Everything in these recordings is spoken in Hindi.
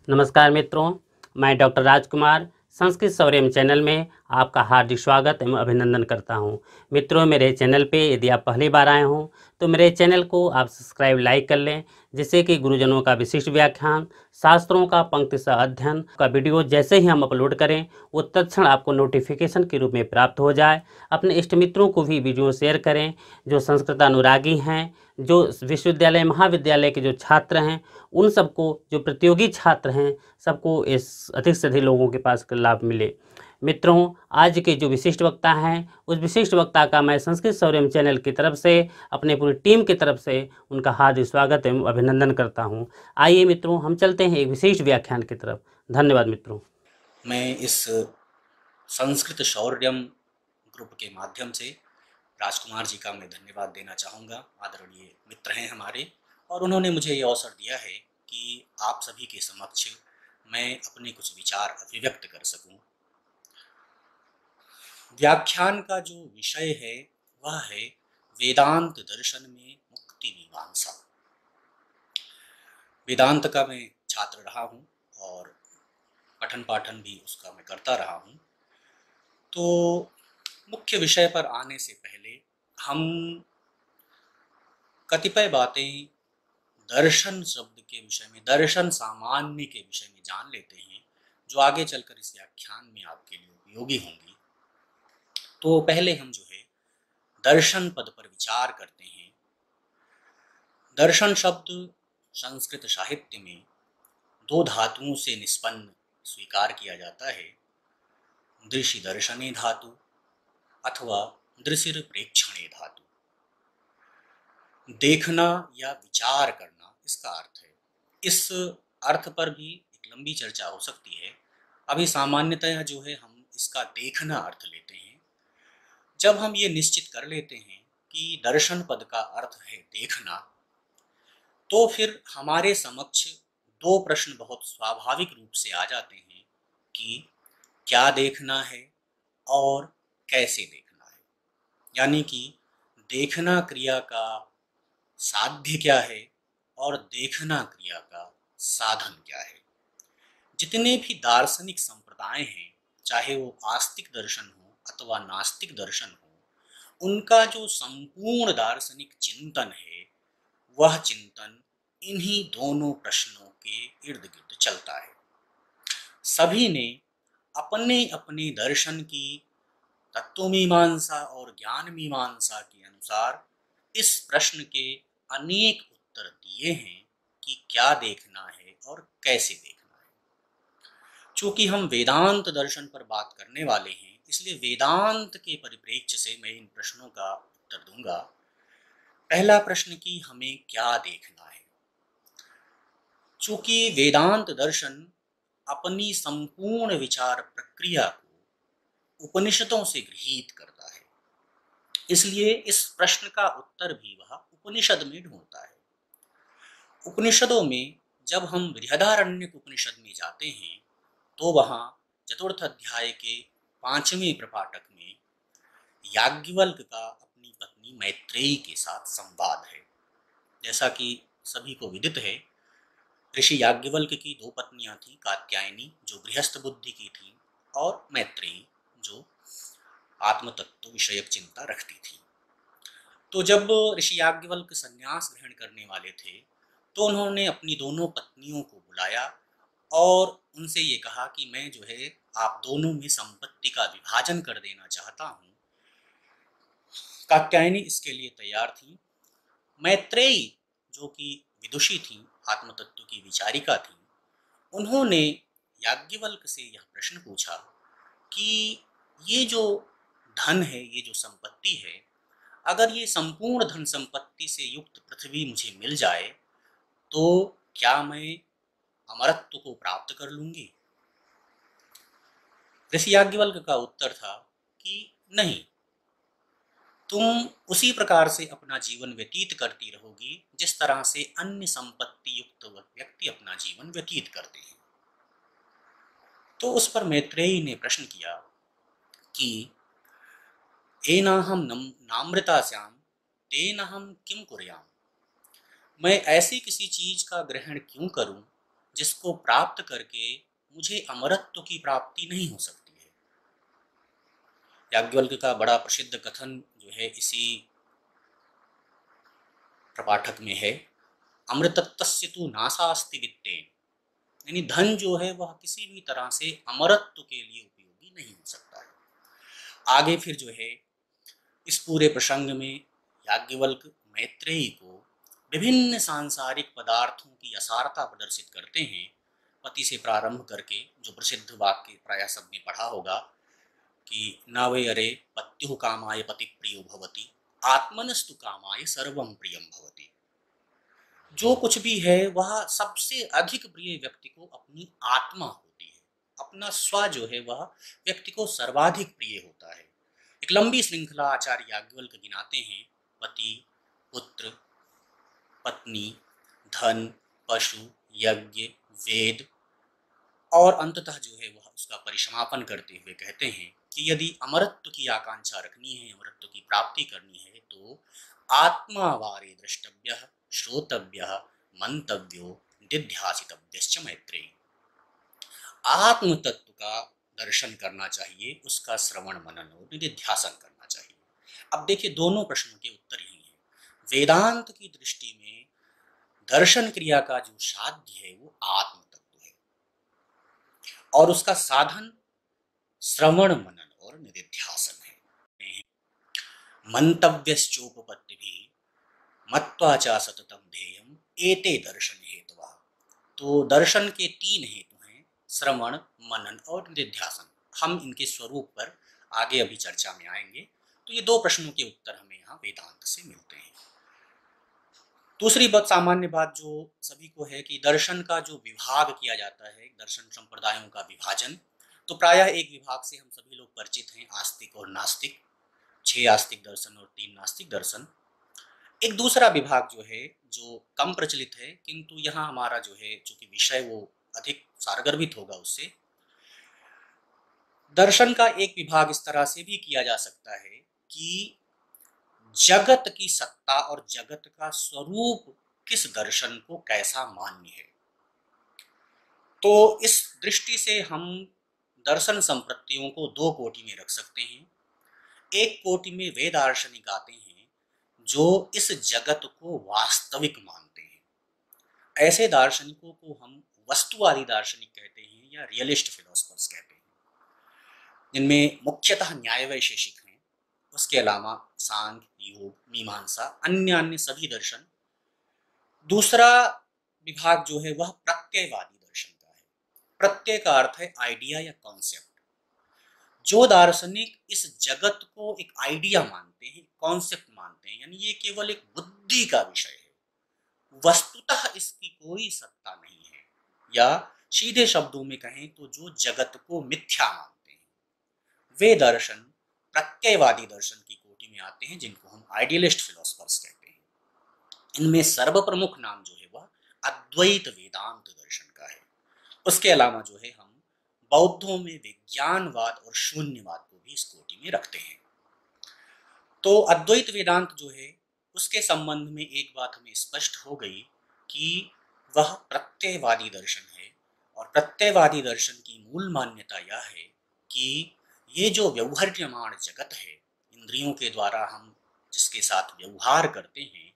नमस्कार मित्रों, मैं डॉक्टर राजकुमार संस्कृत सौर्यम चैनल में आपका हार्दिक स्वागत एवं अभिनंदन करता हूं। मित्रों, मेरे चैनल पे यदि आप पहली बार आए हों तो मेरे चैनल को आप सब्सक्राइब लाइक कर लें, जिससे कि गुरुजनों का विशिष्ट व्याख्यान, शास्त्रों का पंक्तिशः अध्ययन का वीडियो जैसे ही हम अपलोड करें वो तत्क्षण आपको नोटिफिकेशन के रूप में प्राप्त हो जाए। अपने इष्ट मित्रों को भी वीडियो शेयर करें, जो संस्कृत अनुरागी हैं, जो विश्वविद्यालय महाविद्यालय के जो छात्र हैं, उन सबको, जो प्रतियोगी छात्र हैं, सबको इस अधिक से अधिक लोगों के पास लाभ मिले। मित्रों, आज के जो विशिष्ट वक्ता हैं, उस विशिष्ट वक्ता का मैं संस्कृत सौर्यम चैनल की तरफ से, अपने पूरी टीम की तरफ से उनका हार्दिक स्वागत एवं अभिनंदन करता हूं। आइए मित्रों, हम चलते हैं एक विशिष्ट व्याख्यान की तरफ। धन्यवाद मित्रों। मैं इस संस्कृत शौर्यम ग्रुप के माध्यम से राजकुमार जी का मैं धन्यवाद देना चाहूँगा। आदरणीय मित्र हैं हमारे, और उन्होंने मुझे ये अवसर दिया है कि आप सभी के समक्ष मैं अपने कुछ विचार अभिव्यक्त कर सकूं। व्याख्यान का जो विषय है वह है वेदांत दर्शन में मुक्ति मीमांसा। वेदांत का मैं छात्र रहा हूँ और पठन पाठन भी उसका मैं करता रहा हूँ। तो मुख्य विषय पर आने से पहले हम कतिपय बातें दर्शन शब्द के विषय में, दर्शन सामान्य के विषय में जान लेते हैं, जो आगे चलकर इस व्याख्यान में आपके लिए उपयोगी होंगी। तो पहले हम जो है दर्शन पद पर विचार करते हैं। दर्शन शब्द संस्कृत साहित्य में दो धातुओं से निष्पन्न स्वीकार किया जाता है, दृशि दर्शने धातु अथवा दृशिर प्रेक्षणे धातु। देखना या विचार करना इसका अर्थ है। इस अर्थ पर भी एक लंबी चर्चा हो सकती है। अभी सामान्यतः जो है हम इसका देखना अर्थ लेते हैं। जब हम ये निश्चित कर लेते हैं कि दर्शन पद का अर्थ है देखना, तो फिर हमारे समक्ष दो प्रश्न बहुत स्वाभाविक रूप से आ जाते हैं कि क्या देखना है और कैसे देखना है। यानी कि देखना क्रिया का साध्य क्या है और देखना क्रिया का साधन क्या है। जितने भी दार्शनिक संप्रदाय हैं, चाहे वो आस्तिक दर्शन हो अथवा नास्तिक दर्शन हो, उनका जो संपूर्ण दार्शनिक चिंतन है वह चिंतन इन्हीं दोनों प्रश्नों के इर्द गिर्द चलता है। सभी ने अपने अपने दर्शन की तत्वमीमांसा और ज्ञान मीमांसा के अनुसार इस प्रश्न के अनेक उत्तर दिए हैं कि क्या देखना है और कैसे देखना है। चूंकि हम वेदांत दर्शन पर बात करने वाले हैं, इसलिए वेदांत के परिप्रेक्ष्य से मैं इन प्रश्नों का उत्तर दूंगा। पहला प्रश्न कि हमें क्या देखना है। चूंकि वेदांत दर्शन अपनी संपूर्ण विचार प्रक्रिया को उपनिषदों से गृहीत करता है, इसलिए इस प्रश्न का उत्तर भी वह उपनिषद में ढूंढता है। उपनिषदों में जब हम बृहदारण्यक उपनिषद में जाते हैं तो वहाँ चतुर्थ अध्याय के 5वें प्रपाठक में याज्ञवल्क्य का अपनी पत्नी मैत्रेयी के साथ संवाद है। जैसा कि सभी को विदित है, ऋषि याज्ञवल्क्य की दो पत्नियां थीं, कात्यायनी जो गृहस्थ बुद्धि की थी और मैत्रेयी जो आत्मतत्व विषयक चिंता रखती थी। तो जब ऋषि याज्ञवल्क्य संन्यास ग्रहण करने वाले थे तो उन्होंने अपनी दोनों पत्नियों को बुलाया और उनसे ये कहा कि मैं जो है आप दोनों में संपत्ति का विभाजन कर देना चाहता हूँ। कात्यायनी इसके लिए तैयार थी। मैत्रेयी जो कि विदुषी थी, आत्मतत्व की विचारिका थी, उन्होंने याज्ञवल्क्य से यह प्रश्न पूछा कि ये जो धन है, ये जो संपत्ति है, अगर ये संपूर्ण धन संपत्ति से युक्त पृथ्वी मुझे मिल जाए तो क्या मैं अमरत्व को प्राप्त कर लूंगी। ऋषि याज्ञवल्क्य का उत्तर था कि नहीं, तुम उसी प्रकार से अपना जीवन व्यतीत करती रहोगी जिस तरह से अन्य संपत्ति युक्त व्यक्ति अपना जीवन व्यतीत करते हैं। तो उस पर मैत्रेयी ने प्रश्न किया कि एनाहम नामृतास्याम तेनाहम किम कुर्याम। मैं ऐसी किसी चीज का ग्रहण क्यों करूं जिसको प्राप्त करके मुझे अमरत्व की प्राप्ति नहीं हो सकती है। याज्ञवल्क्य का बड़ा प्रसिद्ध कथन जो है इसी प्रपाठक में है, अमृतत्वस्य तु नासास्ति वित्तेन, यानी धन जो है वह किसी भी तरह से अमरत्व के लिए उपयोगी नहीं हो सकता है। आगे फिर जो है इस पूरे प्रसंग में याज्ञवल्क्य मैत्रेयी को विभिन्न सांसारिक पदार्थों की असारता प्रदर्शित करते हैं। पति से प्रारंभ करके जो प्रसिद्ध वाक्य प्राय सबने पढ़ा होगा कि न वै अरे पत्युः कामाय पति प्रियो भवति, आत्मनस्तु कामाय सर्वं प्रियं भवति। जो कुछ भी है वह सबसे अधिक प्रिय व्यक्ति को अपनी आत्मा होती है, अपना स्व जो है वह व्यक्ति को सर्वाधिक प्रिय होता है। एक लंबी श्रृंखला आचार्य याज्ञवल्क्य गिनाते हैं, पति, पुत्र, पत्नी, धन, पशु, यज्ञ, वेद, और अंततः जो है वह उसका परिसमापन करते हुए कहते हैं कि यदि अमरत्व की आकांक्षा रखनी है, अमरत्व की प्राप्ति करनी है, तो आत्मा वारे द्रष्टव्यः, श्रोतव्यः, मंतव्यो, निध्यासितव्यश्च मैत्रेयी। आत्म तत्व का दर्शन करना चाहिए, उसका श्रवण मनन और निधिध्यासन करना चाहिए। अब देखिए दोनों प्रश्नों के उत्तर यही हैं। वेदांत की दृष्टि में दर्शन क्रिया का जो साध्य है वो आत्म तत्व है, और उसका साधन श्रवण मनन और निधिध्यासन है। मंतव्यश्चोपपत्तिभिः मत्वा च सततं ध्येयम् एते दर्शन हेतवः। तो दर्शन के तीन हेतु हैं, श्रवण, मनन और निधिध्यासन। हम इनके स्वरूप पर आगे अभी चर्चा में आएंगे। तो ये दो प्रश्नों के उत्तर हमें यहाँ वेदांत से मिलते हैं। दूसरी बात, सामान्य बात जो सभी को है कि दर्शन का जो विभाग किया जाता है, दर्शन संप्रदायों का विभाजन, तो प्रायः एक विभाग से हम सभी लोग परिचित हैं, आस्तिक और नास्तिक, 6 आस्तिक दर्शन और 3 नास्तिक दर्शन। एक दूसरा विभाग जो है जो कम प्रचलित है, किंतु यहाँ हमारा जो है चूंकि विषय वो अधिक सारगर्भित होगा उससे, दर्शन का एक विभाग इस तरह से भी किया जा सकता है कि जगत की सत्ता और जगत का स्वरूप किस दर्शन को कैसा मान्य है। तो इस दृष्टि से हम दर्शन संपत्तियों को दो कोटि में रख सकते हैं। एक कोटि में वे दार्शनिक आते हैं जो इस जगत को वास्तविक मानते हैं। ऐसे दार्शनिकों को हम वस्तुवादी दार्शनिक कहते हैं या रियलिस्ट फिलोसफर्स कहते हैं, जिनमें मुख्यतः न्याय वैशेषिक हैं। उसके अलावा सांख्य, योग, मीमांसा, अन्य सभी दर्शन। दूसरा विभाग जो है वह प्रत्ययवादी दर्शन का है। प्रत्यय का अर्थ है आइडिया या कॉन्सेप्ट। जो दार्शनिक इस जगत को एक आइडिया मानते हैं, कॉन्सेप्ट मानते हैं, यानी ये केवल एक बुद्धि का विषय है, वस्तुतः इसकी कोई सत्ता नहीं है, या सीधे शब्दों में कहें तो जो जगत को मिथ्या मानते हैं, वे दर्शन प्रत्ययवादी दर्शन की कोटि में आते हैं, जिनको हम आइडियलिस्ट फिलोसफर्स कहते हैं। इनमें सर्वप्रमुख नाम जो है वह अद्वैत वेदांत दर्शन का है। उसके अलावा जो है हम बौद्धों में विज्ञानवाद और शून्यवाद को भी इस कोटि में रखते हैं। तो अद्वैत वेदांत जो है उसके संबंध में एक बात हमें स्पष्ट हो गई कि वह प्रत्ययवादी दर्शन है, और प्रत्ययवादी दर्शन की मूल मान्यता यह है कि ये जो व्यवहार्यमाण जगत है, इंद्रियों के द्वारा हम जिसके साथ व्यवहार करते हैं,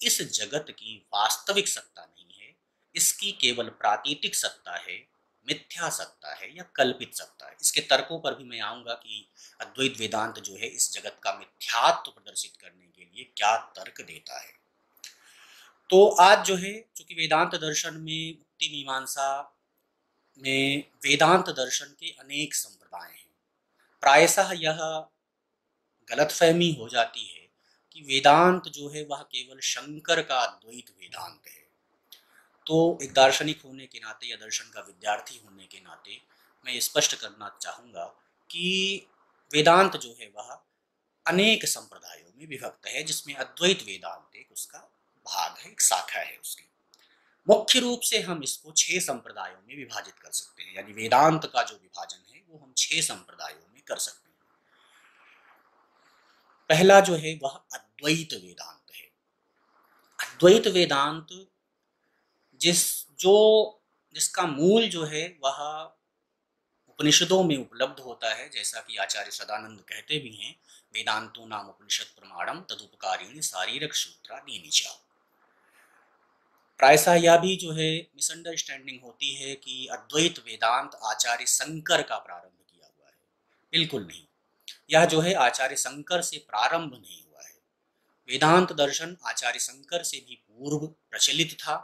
इस जगत की वास्तविक सत्ता नहीं है, इसकी केवल प्रातीतिक सत्ता है, मिथ्या सत्ता है या कल्पित सत्ता है। इसके तर्कों पर भी मैं आऊँगा कि अद्वैत वेदांत जो है इस जगत का मिथ्यात्व प्रदर्शित करने के लिए क्या तर्क देता है। तो आज जो है चूंकि वेदांत दर्शन में, मुक्ति मीमांसा में वेदांत दर्शन के अनेक संप्रदाय हैं, प्रायशः यह गलतफहमी हो जाती है कि वेदांत जो है वह केवल शंकर का अद्वैत वेदांत है। तो एक दार्शनिक होने के नाते या दर्शन का विद्यार्थी होने के नाते मैं स्पष्ट करना चाहूँगा कि वेदांत जो है वह अनेक संप्रदायों में विभक्त है, जिसमें अद्वैत वेदांत एक उसका भाग है, एक शाखा है उसकी। मुख्य रूप से हम इसको 6 संप्रदायों में विभाजित कर सकते हैं, यानी वेदांत का जो विभाजन है वो हम 6 संप्रदायों में कर सकते हैं। पहला जो है वह अद्वैत वेदांत है। अद्वैत वेदांत जो जिसका मूल जो है वह उपनिषदों में उपलब्ध होता है, जैसा कि आचार्य सदानंद कहते भी हैं, वेदांतो नाम उपनिषद प्रमाणम तदुपकारिणी शारीरक सूत्रादीनि च। प्रायशः यह भी जो है मिसअंडरस्टैंडिंग होती है कि अद्वैत वेदांत आचार्य शंकर का प्रारंभ किया हुआ है। बिल्कुल नहीं, यह जो है आचार्य शंकर से प्रारंभ नहीं हुआ है। वेदांत दर्शन आचार्य शंकर से भी पूर्व प्रचलित था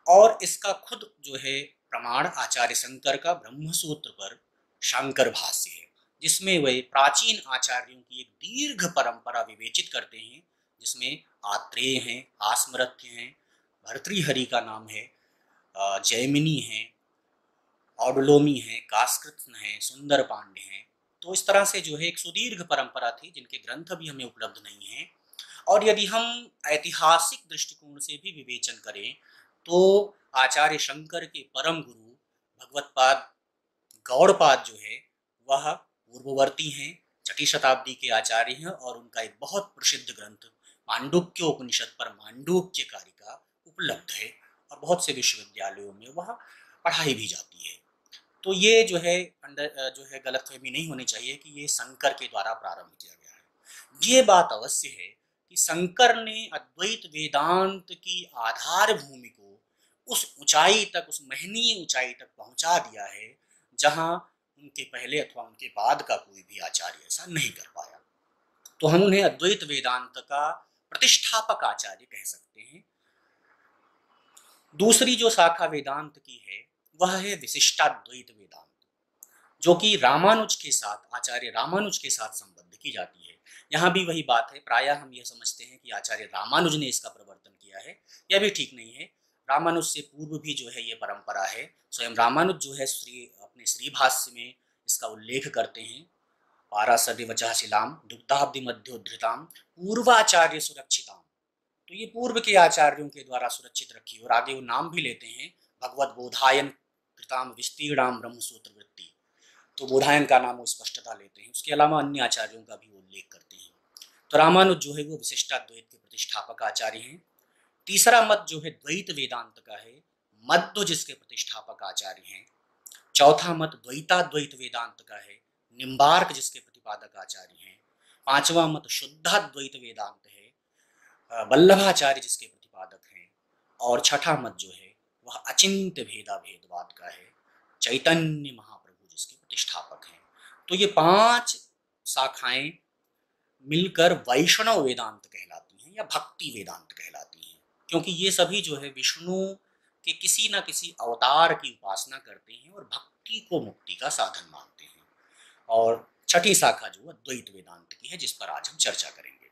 और इसका खुद जो है प्रमाण आचार्य शंकर का ब्रह्मसूत्र पर शांकर भाष्य है, जिसमें वे प्राचीन आचार्यों की एक दीर्घ परंपरा विवेचित करते हैं, जिसमें आत्रेय हैं, आस्मरथ्य हैं, भर्तृहरि का नाम है, जैमिनी हैं, औडलोमी हैं, कास्कृत्न हैं, सुंदर पांडे हैं। तो इस तरह से जो है एक सुदीर्घ परंपरा थी, जिनके ग्रंथ भी हमें उपलब्ध नहीं हैं। और यदि हम ऐतिहासिक दृष्टिकोण से भी विवेचन करें तो आचार्य शंकर के परम गुरु भगवत्पाद गौड़पाद जो है वह पूर्ववर्ती हैं, 6ठी शताब्दी के आचार्य हैं, और उनका एक बहुत प्रसिद्ध ग्रंथ मांडुक्य उपनिषद पर मांडुक्य कारिका उपलब्ध है और बहुत से विश्वविद्यालयों में वह पढ़ाई भी जाती है। तो ये जो है गलतफहमी नहीं होनी चाहिए कि ये शंकर के द्वारा प्रारंभ किया गया है। ये बात अवश्य है कि शंकर ने अद्वैत वेदांत की आधार भूमि को उस ऊंचाई तक, उस महनीय ऊंचाई तक पहुंचा दिया है जहां उनके पहले अथवा उनके बाद का कोई भी आचार्य ऐसा नहीं कर पाया। तो हम उन्हें अद्वैत वेदांत का प्रतिष्ठापक आचार्य कह सकते हैं। दूसरी जो शाखा वेदांत की है वह है विशिष्टाद्वैत वेदांत, जो कि रामानुज के साथ, आचार्य रामानुज के साथ संबद्ध की जाती है। यहाँ भी वही बात है, प्रायः हम यह समझते हैं कि आचार्य रामानुज ने इसका प्रवर्तन किया है, यह भी ठीक नहीं है। रामानुज से पूर्व भी जो है ये परंपरा है। स्वयं रामानुज जो है अपने श्रीभाष्य में इसका उल्लेख करते हैं, पाराशर्य वचः शिलाम दुग्धाब्धि मध्योद्धृताम पूर्वाचार्य सुरक्षिताम। तो ये पूर्व के आचार्यों के द्वारा सुरक्षित रखी, और आगे वो नाम भी लेते हैं, भगवत बोधायन कृताम विस्तीर्णाम ब्रह्मसूत्र वृत्ति। तो बोधायन का नाम वो स्पष्टता लेते हैं, उसके अलावा अन्य आचार्यों का भी वो उल्लेख करते हैं। तो रामानुज जो है वो विशिष्टाद्वैत के प्रतिष्ठापक आचार्य हैं। तीसरा मत जो है द्वैत वेदांत का है, मध्व जिसके प्रतिष्ठापक आचार्य हैं। चौथा मत द्वैताद्वैत वेदांत का है, निम्बार्क जिसके प्रतिपादक आचार्य हैं। पांचवा मत शुद्धाद्वैत वेदांत है, वल्लभाचार्य जिसके प्रतिपादक हैं। और छठा मत जो है वह अचिंत्य भेदा भेदवाद का है, चैतन्य महाप्रभु जिसके प्रतिष्ठापक हैं। तो ये 5 शाखाएं मिलकर वैष्णव वेदांत कहलाती हैं या भक्ति वेदांत कहलाती हैं, क्योंकि ये सभी जो है विष्णु के किसी न किसी अवतार की उपासना करते हैं और भक्ति को मुक्ति का साधन मानते हैं। और छठी शाखा जो अद्वैत वेदांत की है, जिस पर आज हम चर्चा करेंगे।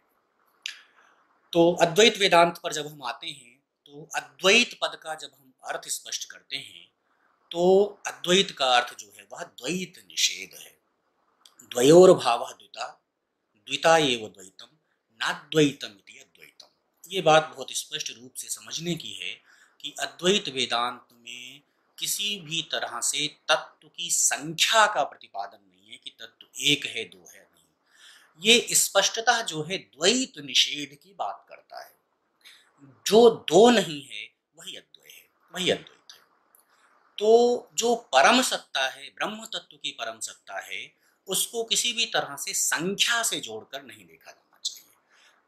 तो अद्वैत वेदांत पर जब हम आते हैं तो अद्वैत पद का जब हम अर्थ स्पष्ट करते हैं तो अद्वैत का अर्थ जो है वह द्वैत निषेध है। द्वयोर भावः द्विता, द्विता एव द्वैतम, नाद्वैतम इति अद्वैतम। ये बात बहुत स्पष्ट रूप से समझने की है कि अद्वैत वेदांत में किसी भी तरह से तत्व की संख्या का प्रतिपादन नहीं है कि तत्व एक है, दो है, नहीं। ये स्पष्टता जो है द्वैत निषेध की बात करता है। जो दो नहीं है वही अद्वैत है, वही अद्वैत है। तो जो परम सत्ता है, ब्रह्म तत्व की परम सत्ता है, उसको किसी भी तरह से संख्या से जोड़कर नहीं देखा जाना चाहिए।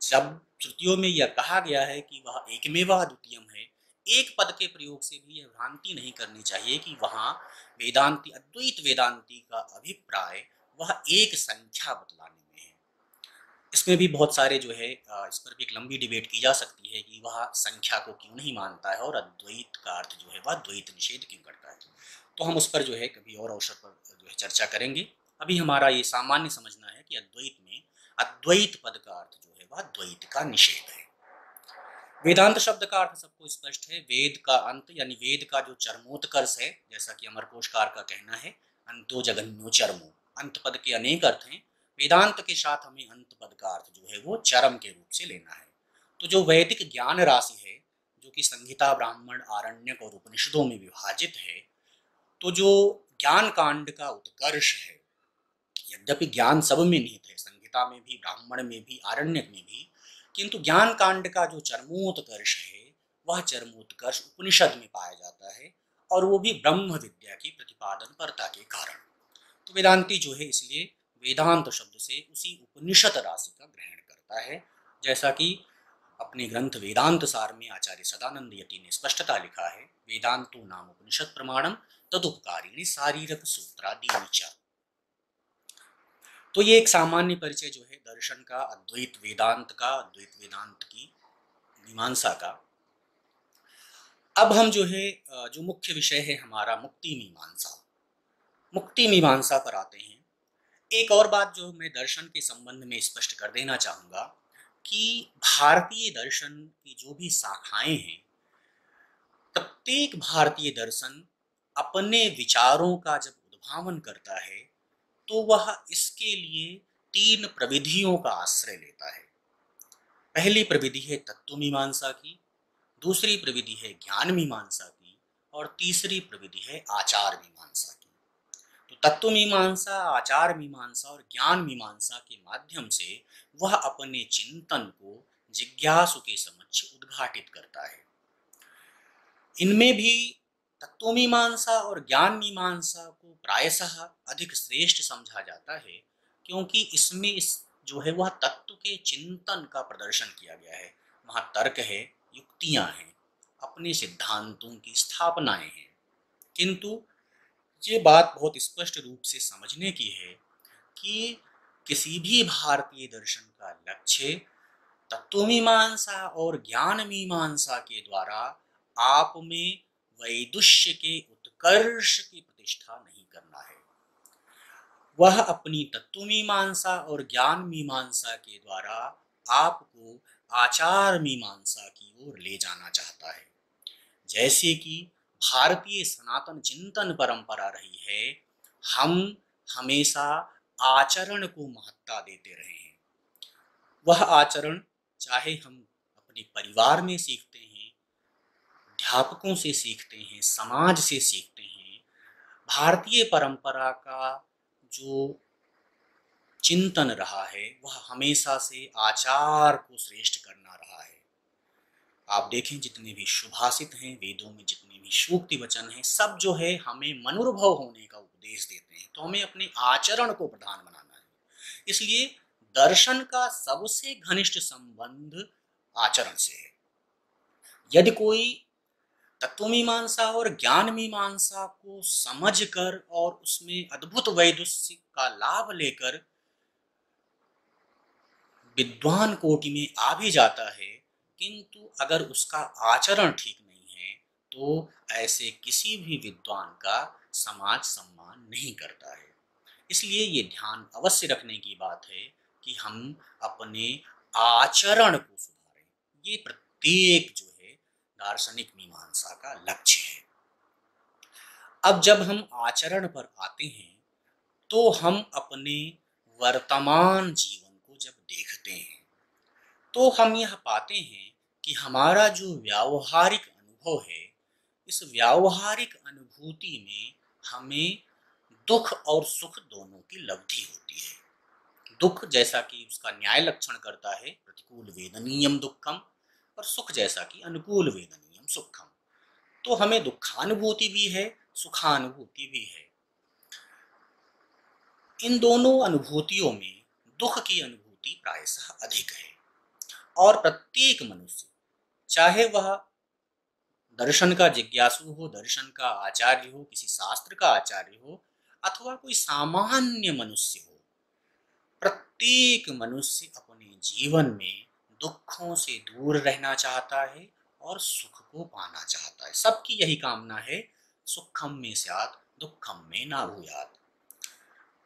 जब श्रुतियों में यह कहा गया है कि वह एकमेवा द्वितीयम है, एक पद के प्रयोग से भी यह भ्रांति नहीं करनी चाहिए कि वहाँ वेदांती, अद्वैत वेदांती का अभिप्राय वह एक संख्या बतलाने में है। इसमें भी बहुत सारे जो है इस पर भी एक लंबी डिबेट की जा सकती है कि वह संख्या को क्यों नहीं मानता है और अद्वैत का अर्थ जो है वह द्वैत निषेध क्यों करता है। तो हम उस पर जो है कभी और अवसर पर जो है चर्चा करेंगे। अभी हमारा ये सामान्य समझना है कि अद्वैत में अद्वैत पद का अर्थ जो है वह द्वैत का निषेध है। वेदांत शब्द का अर्थ सबको स्पष्ट है, वेद का अंत, यानी वेद का जो चरमोत्कर्ष है, जैसा कि अमरकोशकार का कहना है, अंतो जगन्यो चरमो। अंत पद के अनेक अर्थ हैं, वेदांत के साथ हमें अंत पद का अर्थ जो है वो चरम के रूप से लेना है। तो जो वैदिक ज्ञान राशि है, जो कि संहिता, ब्राह्मण, आरण्यक और उपनिषदों में विभाजित है, तो जो ज्ञान कांड का उत्कर्ष है, यद्यपि ज्ञान सब में निहित है, संहिता में भी, ब्राह्मण में भी, आरण्यक में भी, किंतु ज्ञान कांड का जो चरमोत्कर्ष है वह चरमोत्कर्ष उपनिषद में पाया जाता है और वो भी ब्रह्म विद्या की प्रतिपादन परता के कारण। तो वेदांती जो है इसलिए वेदांत शब्द से उसी उपनिषद राशि का ग्रहण करता है, जैसा कि अपने ग्रंथ वेदांत सार में आचार्य सदानंद यति ने स्पष्टता लिखा है, वेदांतो नाम उपनिषद प्रमाणम तदुपकारिणी शारीरक सूत्रादीनि च। तो ये एक सामान्य परिचय जो है दर्शन का, अद्वैत वेदांत की मीमांसा का। अब हम जो है जो मुख्य विषय है हमारा मुक्ति मीमांसा पर आते हैं। एक और बात जो मैं दर्शन के संबंध में स्पष्ट कर देना चाहूँगा कि भारतीय दर्शन की जो भी शाखाएं हैं, प्रत्येक भारतीय दर्शन अपने विचारों का जब उद्भावन करता है तो वह इसके लिए 3 प्रविधियों का आश्रय लेता है। पहली प्रविधि है तत्व मीमांसा की, दूसरी प्रविधि है ज्ञान मीमांसा की, और तीसरी प्रविधि है आचार मीमांसा की। तो तत्व मीमांसा, आचार मीमांसा और ज्ञान मीमांसा के माध्यम से वह अपने चिंतन को जिज्ञासु के समक्ष उद्घाटित करता है। इनमें भी तत्व मीमांसा और ज्ञान मीमांसा को प्रायशः अधिक श्रेष्ठ समझा जाता है, क्योंकि इसमें जो है वह तत्व के चिंतन का प्रदर्शन किया गया है। वहाँ तर्क है, युक्तियाँ हैं, अपने सिद्धांतों की स्थापनाएं हैं। किंतु ये बात बहुत स्पष्ट रूप से समझने की है कि किसी भी भारतीय दर्शन का लक्ष्य तत्व मीमांसा और ज्ञान मीमांसा के द्वारा आप में वैदुष्य के उत्कर्ष की प्रतिष्ठा नहीं करना है। वह अपनी तत्व मीमांसा और ज्ञान मीमांसा के द्वारा आपको आचार मीमांसा की ओर ले जाना चाहता है। जैसे कि भारतीय सनातन चिंतन परंपरा रही है, हम हमेशा आचरण को महत्ता देते रहे हैं। वह आचरण चाहे हम अपने परिवार में सीखते हैं, अध्यापकों से सीखते हैं, समाज से सीखते हैं, भारतीय परंपरा का जो चिंतन रहा है वह हमेशा से आचार को श्रेष्ठ करना रहा है। आप देखें जितने भी सुभाषित हैं, वेदों में जितने भी सूक्ति वचन हैं, सब जो है हमें मनोनुभव होने का उपदेश देते हैं। तो हमें अपने आचरण को प्रधान बनाना है। इसलिए दर्शन का सबसे घनिष्ठ संबंध आचरण से है। यदि कोई तत्व मीमांसा और ज्ञान मीमांसा को समझकर और उसमें अद्भुत वैदुष्य का लाभ लेकर विद्वान कोटि में आ भी जाता है, किंतु अगर उसका आचरण ठीक नहीं है तो ऐसे किसी भी विद्वान का समाज सम्मान नहीं करता है। इसलिए ये ध्यान अवश्य रखने की बात है कि हम अपने आचरण को सुधारें। ये प्रत्येक जो है दार्शनिक मीमांसा का लक्ष्य है। अब जब हम आचरण पर आते हैं तो हम अपने वर्तमान जीवन को जब देखते हैं तो हम यह पाते हैं कि हमारा जो व्यावहारिक अनुभव है, इस व्यावहारिक अनुभूति में हमें दुख और सुख दोनों की लब्धि होती है। दुख जैसा कि उसका न्याय लक्षण करता है प्रतिकूल वेदनीयम दुखम, और सुख जैसा कि अनुकूल वेदनीयम सुखम। तो हमें दुखानुभूति भी है, सुखानुभूति भी है। इन दोनों अनुभूतियों में दुख की अनुभूति प्रायशः अधिक है, और प्रत्येक मनुष्य, चाहे वह दर्शन का जिज्ञासु हो, दर्शन का आचार्य हो, किसी शास्त्र का आचार्य हो, अथवा कोई सामान्य मनुष्य हो, प्रत्येक मनुष्य अपने जीवन में दुखों से दूर रहना चाहता है और सुख को पाना चाहता है। सबकी यही कामना है, सुखम में स्यात् दुखम में ना भूयात्।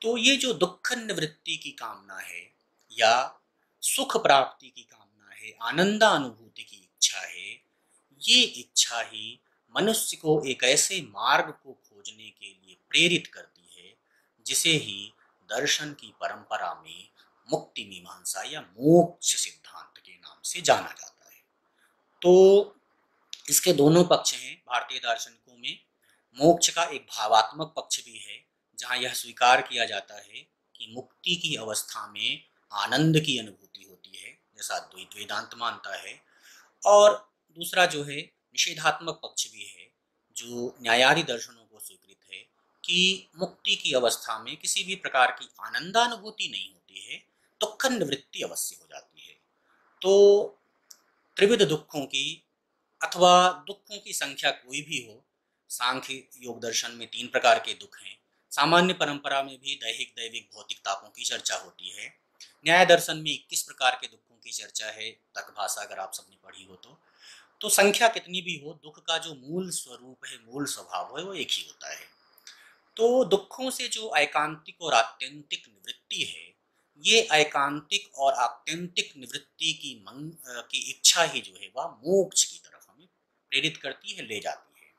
तो ये जो दुख निवृत्ति की कामना है या सुख प्राप्ति की कामना है, आनंदानुभूति की इच्छा है, ये इच्छा ही मनुष्य को एक ऐसे मार्ग को खोजने के लिए प्रेरित करती है जिसे ही दर्शन की परंपरा में मुक्ति मीमांसा या मोक्ष सिद्धांत के नाम से जाना जाता है। तो इसके दोनों पक्ष हैं भारतीय दार्शनिकों में। मोक्ष का एक भावात्मक पक्ष भी है, जहाँ यह स्वीकार किया जाता है कि मुक्ति की अवस्था में आनंद की अनुभूति होती है, जैसा अद्वैत वेदांत मानता है। और दूसरा जो है निषेधात्मक पक्ष भी है, जो न्यायादि दर्शनों को स्वीकृत है कि मुक्ति की अवस्था में किसी भी प्रकार की आनंदानुभूति नहीं होती है, दुख निवृत्ति अवश्य हो जाती है। तो त्रिविध दुखों की अथवा दुखों की संख्या कोई भी हो, सांख्य योग दर्शन में 3 प्रकार के दुख हैं। सामान्य परंपरा में भी दैहिक, दैविक, भौतिक तापों की चर्चा होती है। न्याय दर्शन में 21 प्रकार के दुखों की चर्चा है, तर्क भाषा अगर आप सबने पढ़ी हो तो। तो संख्या कितनी भी हो, दुख का जो मूल स्वरूप है, मूल स्वभाव है, वो एक ही होता है। तो दुखों से जो एकांतिक और आत्यंतिक निवृत्ति है, ये एकांतिक और आत्यंतिक निवृत्ति की इच्छा ही जो है वह मोक्ष की तरफ हमें प्रेरित करती है, ले जाती है।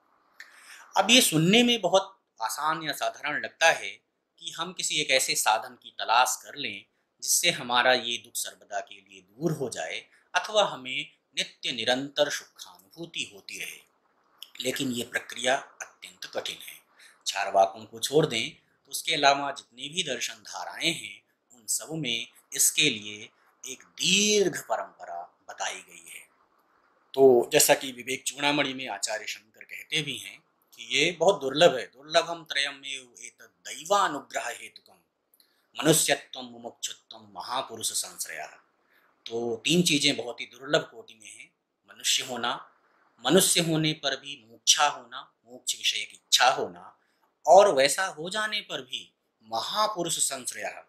अब ये सुनने में बहुत आसान या साधारण लगता है कि हम किसी एक ऐसे साधन की तलाश कर लें जिससे हमारा ये दुख सर्वदा के लिए दूर हो जाए अथवा हमें नित्य निरंतर सुखानुभूति होती रहे, लेकिन ये प्रक्रिया अत्यंत कठिन है। चारवाकों को छोड़ दें तो उसके अलावा जितनी भी दर्शन धाराएं हैं, उन सब में इसके लिए एक दीर्घ परंपरा बताई गई है। तो जैसा कि विवेक चूड़ामणि में आचार्य शंकर कहते भी हैं कि ये बहुत दुर्लभ है, दुर्लभम त्रयमेव एतद् दैवानुग्रह हेतुकम मनुष्यत्वम मुमुक्षुत्वम महापुरुष संश्रयः। तो 3 चीजें बहुत ही दुर्लभ कोटि में हैं। मनुष्य होना, मनुष्य होने पर भी मोक्षा होना, मोक्ष विषय की इच्छा होना, और वैसा हो जाने पर भी महापुरुष संश्रयः,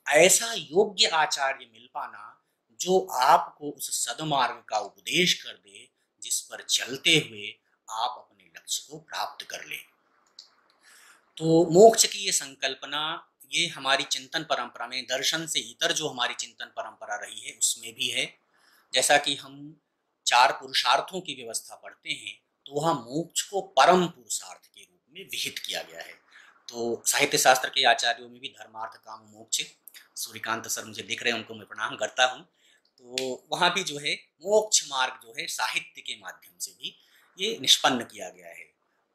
ऐसा योग्य आचार्य मिल पाना जो आपको उस सदमार्ग का उपदेश कर दे जिस पर चलते हुए आप अपने लक्ष्य को प्राप्त कर लें। तो मोक्ष की ये संकल्पना, ये हमारी चिंतन परंपरा में दर्शन से इतर जो हमारी चिंतन परंपरा रही है उसमें भी है। जैसा कि हम 4 पुरुषार्थों की व्यवस्था पढ़ते हैं तो वहाँ मोक्ष को परम पुरुषार्थ के रूप में विहित किया गया है। तो साहित्य शास्त्र के आचार्यों में भी धर्मार्थ काम मोक्ष, सूर्यकांत सर मुझे दिख रहे हैं, उनको मैं प्रणाम करता हूँ। तो वहाँ भी जो है मोक्ष मार्ग जो है साहित्य के माध्यम से भी ये निष्पन्न किया गया है।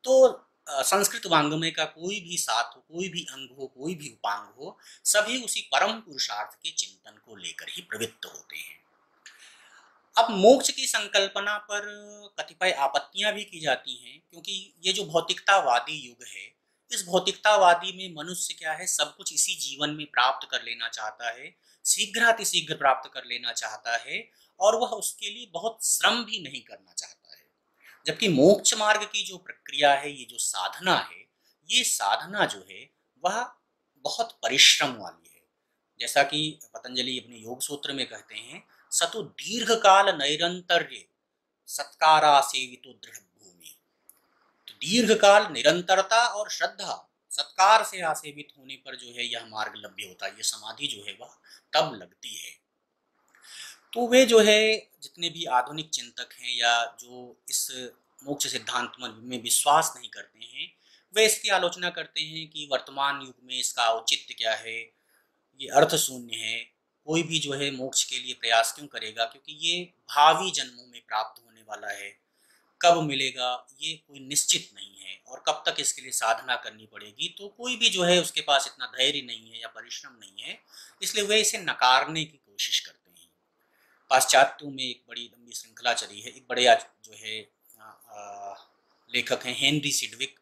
तो संस्कृत वाङ्मय का कोई भी साथ हो, कोई भी अंग हो, कोई भी उपांग हो, सभी उसी परम पुरुषार्थ के चिंतन को लेकर ही प्रवृत्त होते हैं। अब मोक्ष की संकल्पना पर कतिपय आपत्तियां भी की जाती हैं, क्योंकि ये जो भौतिकतावादी युग है, इस भौतिकतावादी में मनुष्य क्या है, सब कुछ इसी जीवन में प्राप्त कर लेना चाहता है, शीघ्रातिशीघ्र प्राप्त कर लेना चाहता है, और वह उसके लिए बहुत श्रम भी नहीं करना चाहता है। जबकि मोक्ष मार्ग की जो प्रक्रिया है, ये जो साधना है, ये साधना जो है वह बहुत परिश्रम वाली है। जैसा कि पतंजलि अपने योग सूत्र में कहते हैं, सतु दीर्घ काल नैरंतर्य सत्कारा सेवितो दृढ़ भूमि। तो दीर्घ काल निरंतरता और श्रद्धा, सत्कार से आसेवित होने पर जो है यह मार्ग लभ्य होता है, यह समाधि जो है वह तब लगती है। तो वे जो है जितने भी आधुनिक चिंतक हैं या जो इस मोक्ष सिद्धांत में विश्वास नहीं करते हैं, वे इसकी आलोचना करते हैं कि वर्तमान युग में इसका औचित्य क्या है, ये अर्थ शून्य है, कोई भी जो है मोक्ष के लिए प्रयास क्यों करेगा, क्योंकि ये भावी जन्मों में प्राप्त होने वाला है, कब मिलेगा ये कोई निश्चित नहीं है, और कब तक इसके लिए साधना करनी पड़ेगी, तो कोई भी जो है उसके पास इतना धैर्य नहीं है या परिश्रम नहीं है, इसलिए वे इसे नकारने की कोशिश करते हैं। पाश्चात्यों में एक बड़ी लंबी श्रृंखला चली है, एक बड़े जो है लेखक हैं हेनरी सिडविक,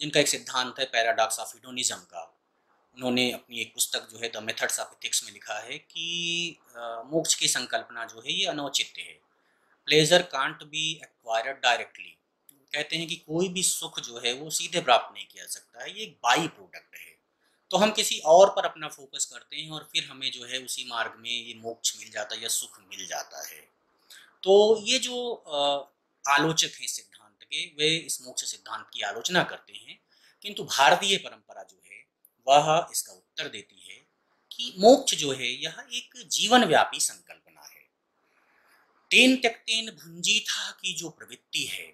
जिनका एक सिद्धांत है पैराडॉक्स ऑफ हिडोनिज्म का। उन्होंने अपनी एक पुस्तक जो है द मेथड्स ऑफ एथिक्स में लिखा है कि मोक्ष की संकल्पना जो है ये अनौचित्य है। Pleasure can't be acquired directly. कहते हैं कि कोई भी सुख जो है वो सीधे प्राप्त नहीं किया सकता है, ये एक बाई प्रोडक्ट है। तो हम किसी और पर अपना फोकस करते हैं और फिर हमें जो है उसी मार्ग में ये मोक्ष मिल जाता है या सुख मिल जाता है। तो ये जो आलोचक हैं सिद्धांत के, वे इस मोक्ष सिद्धांत की आलोचना करते हैं, किंतु भारतीय परंपरा जो है वह इसका उत्तर देती है कि मोक्ष जो है यह एक जीवन व्यापी संकल्पना है। तेन त्यक्तेन भुंजीथा की जो प्रवृत्ति है,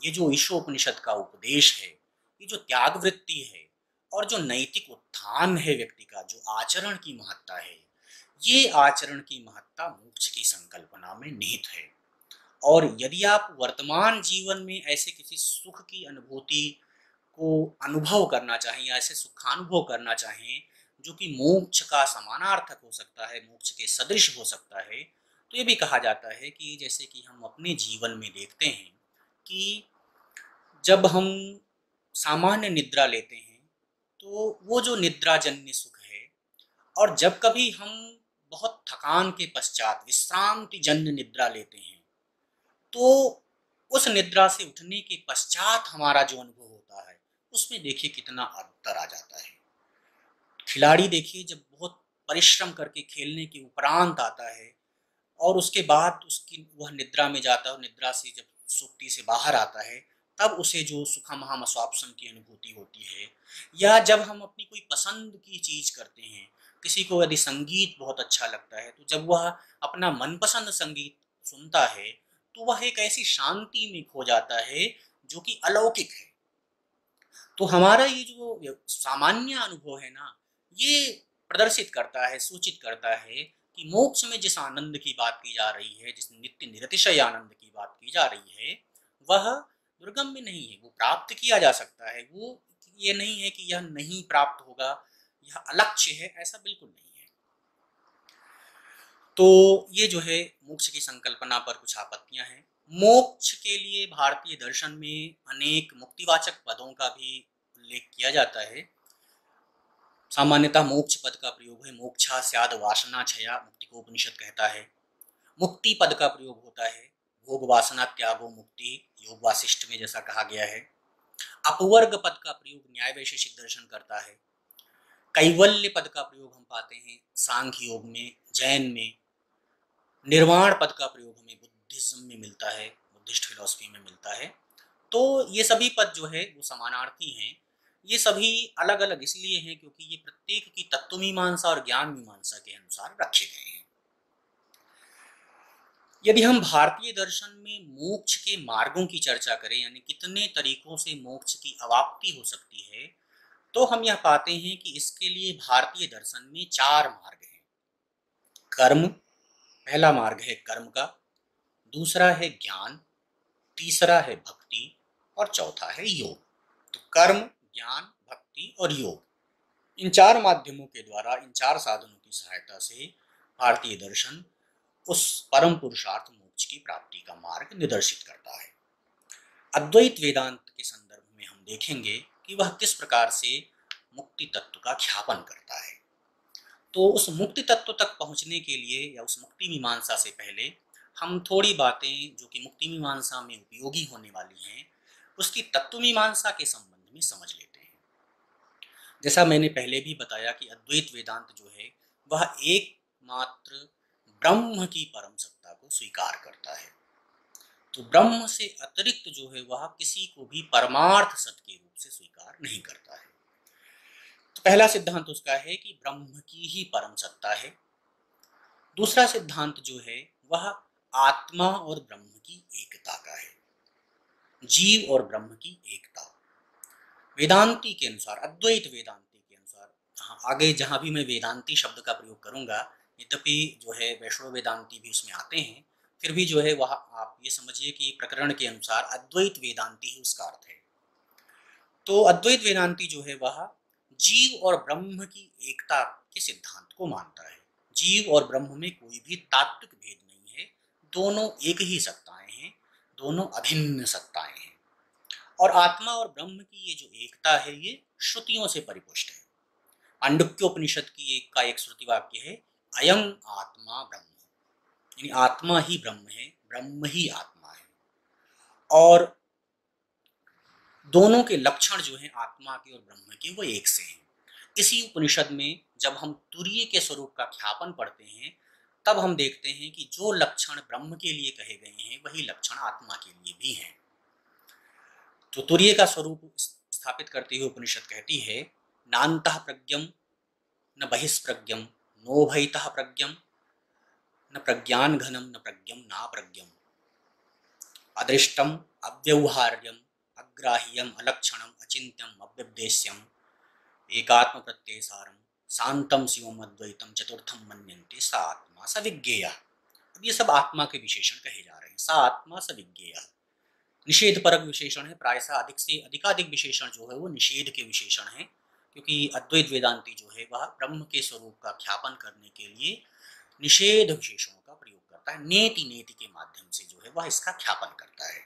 ये जो ईशोपनिषद का उपदेश है, ये जो त्याग वृत्ति है और जो नैतिक उत्थान है व्यक्ति का, जो आचरण की महत्ता है, ये आचरण की महत्ता मोक्ष की संकल्पना में निहित है। और यदि आप वर्तमान जीवन में ऐसे किसी सुख की अनुभूति को अनुभव करना चाहें या ऐसे सुखानुभव करना चाहें जो कि मोक्ष का समानार्थक हो सकता है, मोक्ष के सदृश हो सकता है, तो ये भी कहा जाता है कि जैसे कि हम अपने जीवन में देखते हैं कि जब हम सामान्य निद्रा लेते हैं तो वो जो निद्राजन्य सुख है, और जब कभी हम बहुत थकान के पश्चात विश्रांति जन्य निद्रा लेते हैं, तो उस निद्रा से उठने के पश्चात हमारा जो अनुभव होता है उसमें देखिए कितना अंतर आ जाता है। खिलाड़ी देखिए जब बहुत परिश्रम करके खेलने के उपरांत आता है और उसके बाद उसकी वह निद्रा में जाता है, और निद्रा से जब सुक्ति से बाहर आता है, तब उसे जो सुखमहामस्वाप्सन की अनुभूति होती है। या जब हम अपनी कोई पसंद की चीज करते हैं, किसी को यदि संगीत बहुत अच्छा लगता है, तो जब वह अपना मनपसंद संगीत सुनता है तो वह एक ऐसी शांति में खो जाता है जो कि अलौकिक है। तो हमारा ये जो सामान्य अनुभव है ना, ये प्रदर्शित करता है, सूचित करता है कि मोक्ष में जिस आनंद की बात की जा रही है, जिस नित्य निरतिशय आनंद की बात की जा रही है, वह दुर्गम में नहीं है, वो प्राप्त किया जा सकता है। वो ये नहीं है कि यह नहीं प्राप्त होगा, यह अलक्ष्य है, ऐसा बिल्कुल नहीं है। तो ये जो है मोक्ष की संकल्पना पर कुछ आपत्तियां हैं। मोक्ष के लिए भारतीय दर्शन में अनेक मुक्तिवाचक पदों का भी उल्लेख किया जाता है। सामान्यतः मोक्ष पद का प्रयोग है मोक्षा स्याद वासना क्षया, मुक्ति को उपनिषद कहता है। मुक्ति पद का प्रयोग होता है भोग वासना त्यागो मुक्ति, योग वासिष्ठ में जैसा कहा गया है। अपवर्ग पद का प्रयोग न्याय वैशेषिक दर्शन करता है। कैवल्य पद का प्रयोग हम पाते हैं सांख्य योग में, जैन में। निर्वाण पद का प्रयोग हमें बुद्धिज्म में मिलता है, बुद्धिस्ट फिलॉसफी में मिलता है। तो ये सभी पद जो है वो समानार्थी हैं। ये सभी अलग अलग इसलिए हैं क्योंकि ये प्रत्येक की तत्व मीमांसा और ज्ञान मीमांसा के अनुसार रखे गए हैं। यदि हम भारतीय दर्शन में मोक्ष के मार्गों की चर्चा करें, यानी कितने तरीकों से मोक्ष की अवाप्ति हो सकती है, तो हम यह पाते हैं कि इसके लिए भारतीय दर्शन में 4 मार्ग हैं। कर्म, पहला मार्ग है कर्म का, दूसरा है ज्ञान, तीसरा है भक्ति, और चौथा है योग। तो कर्म, ज्ञान, भक्ति और योग, इन 4 माध्यमों के द्वारा, इन 4 साधनों की सहायता से भारतीय दर्शन उस परम पुरुषार्थ मोक्ष की प्राप्ति का मार्ग निर्देशित करता है। अद्वैत वेदांत के संदर्भ में हम देखेंगे कि वह किस प्रकार से मुक्ति तत्व का ख्यापन करता है। तो उस मुक्ति तत्व तक पहुंचने के लिए या उस मुक्ति मीमांसा से पहले हम थोड़ी बातें जो कि मुक्ति मीमांसा में उपयोगी होने वाली हैं, उसकी तत्व मीमांसा के संबंध में समझ लेते हैं। जैसा मैंने पहले भी बताया कि अद्वैत वेदांत जो है वह एकमात्र ब्रह्म की परम सत्ता को स्वीकार करता है। तो ब्रह्म से अतिरिक्त जो है वह किसी को भी परमार्थ सत्य के रूप से स्वीकार नहीं करता है। तो पहला सिद्धांत उसका है कि ब्रह्म की ही परम सत्ता है। दूसरा सिद्धांत जो है वह आत्मा और ब्रह्म की एकता का है, जीव और ब्रह्म की एकता। वेदांती के अनुसार, अद्वैत वेदांती के अनुसार, आगे जहां भी मैं वेदांती शब्द का प्रयोग करूंगा, यद्यपि जो है वैष्णव वेदांती भी उसमें आते हैं, फिर भी जो है वह आप ये समझिए कि प्रकरण के अनुसार अद्वैत वेदांती ही उसका अर्थ है। तो अद्वैत वेदांती जो है वह जीव और ब्रह्म की एकता के सिद्धांत को मानता है। जीव और ब्रह्म में कोई भी तात्विक भेद नहीं है, दोनों एक ही सत्ताएं हैं, दोनों अभिन्न सत्ताएं हैं। और आत्मा और ब्रह्म की ये जो एकता है ये श्रुतियों से परिपुष्ट है। पांडुक्योपनिषद की एक श्रुति वाक्य है अयं आत्मा ब्रह्म, यानी आत्मा ही ब्रह्म है, ब्रह्म ही आत्मा है। और दोनों के लक्षण जो हैं आत्मा के और ब्रह्म के वो एक से हैं। इसी उपनिषद में जब हम तुरीय के स्वरूप का ख्यापन पढ़ते हैं, तब हम देखते हैं कि जो लक्षण ब्रह्म के लिए कहे गए हैं वही लक्षण आत्मा के लिए भी हैं। तो तुरीय का स्वरूप स्थापित करते हुए उपनिषद कहती है नान्तः प्रज्ञम न बहिष्प्रज्ञम नोभयतः प्रज्ञम न प्रज्ञान घनम न प्रज्ञम ना प्रज्ञम अदृष्टम अव्यवहार्यम अग्राह्यम अलक्षणम अचिंत्यम अव्यवदेश्यम एकात्म प्रत्ययसारम शांतम शिवम अद्वैतम चतुर्थम मन्यन्ते सा आत्मा स विज्ञेयः। अब ये सब आत्मा के विशेषण कहे जा रहे हैं। सा आत्मा स विज्ञेयः निषेध परक विशेषण है, प्रायः अधिक से अधिकाधिक विशेषण जो है वो निषेध के विशेषण है, क्योंकि अद्वैत वेदांती जो है वह ब्रह्म के स्वरूप का ख्यापन करने के लिए निषेध विशेषणों का प्रयोग करता है। नेति नेति के माध्यम से जो है वह इसका ख्यापन करता है।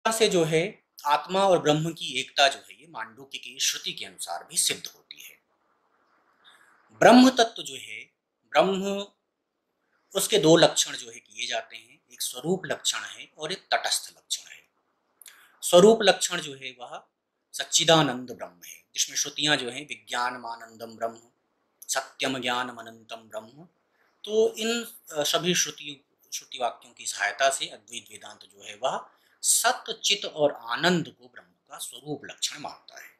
से जो है आत्मा और ब्रह्म की एकता जो है ये मांडूक्य की श्रुति के अनुसार भी सिद्ध होती है। ब्रह्म तत्व जो है, ब्रह्म, उसके दो लक्षण जो है किए जाते हैं, एक स्वरूप लक्षण है और एक तटस्थ लक्षण है। स्वरूप लक्षण जो है वह सच्चिदानंद ब्रह्म है, जिसमें श्रुतियां जो है विज्ञानमानंदम ब्रह्म, सत्यम ज्ञानम अनंतम ब्रह्म। तो इन सभी श्रुति वाक्यों की सहायता से अद्वैत वेदांत जो है वह सत्य, चित और आनंद को ब्रह्म का स्वरूप लक्षण मानता है।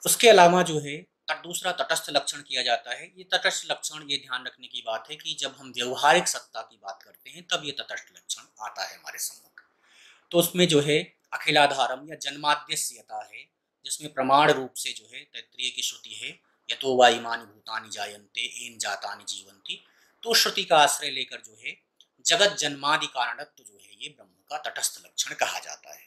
उसके अलावा जो है दूसरा तटस्थ लक्षण किया जाता है। ये तटस्थ लक्षण, ये ध्यान रखने की बात है कि जब हम व्यवहारिक सत्ता की बात करते हैं तब ये तटस्थ लक्षण आता है हमारे सम्मुख। तो उसमें जो है अखिलाधारम या जन्माद्यस्यता है, जिसमें प्रमाण रूप से जो है तैत्तिरीय की श्रुति है, यतो वा इमानि भूतानि जायन्ते येन जातानि जीवन्ति। तो श्रुति का आश्रय लेकर जो है जगत जन्मादि कारणत्व जो है ये ब्रह्म का तटस्थ लक्षण कहा जाता है।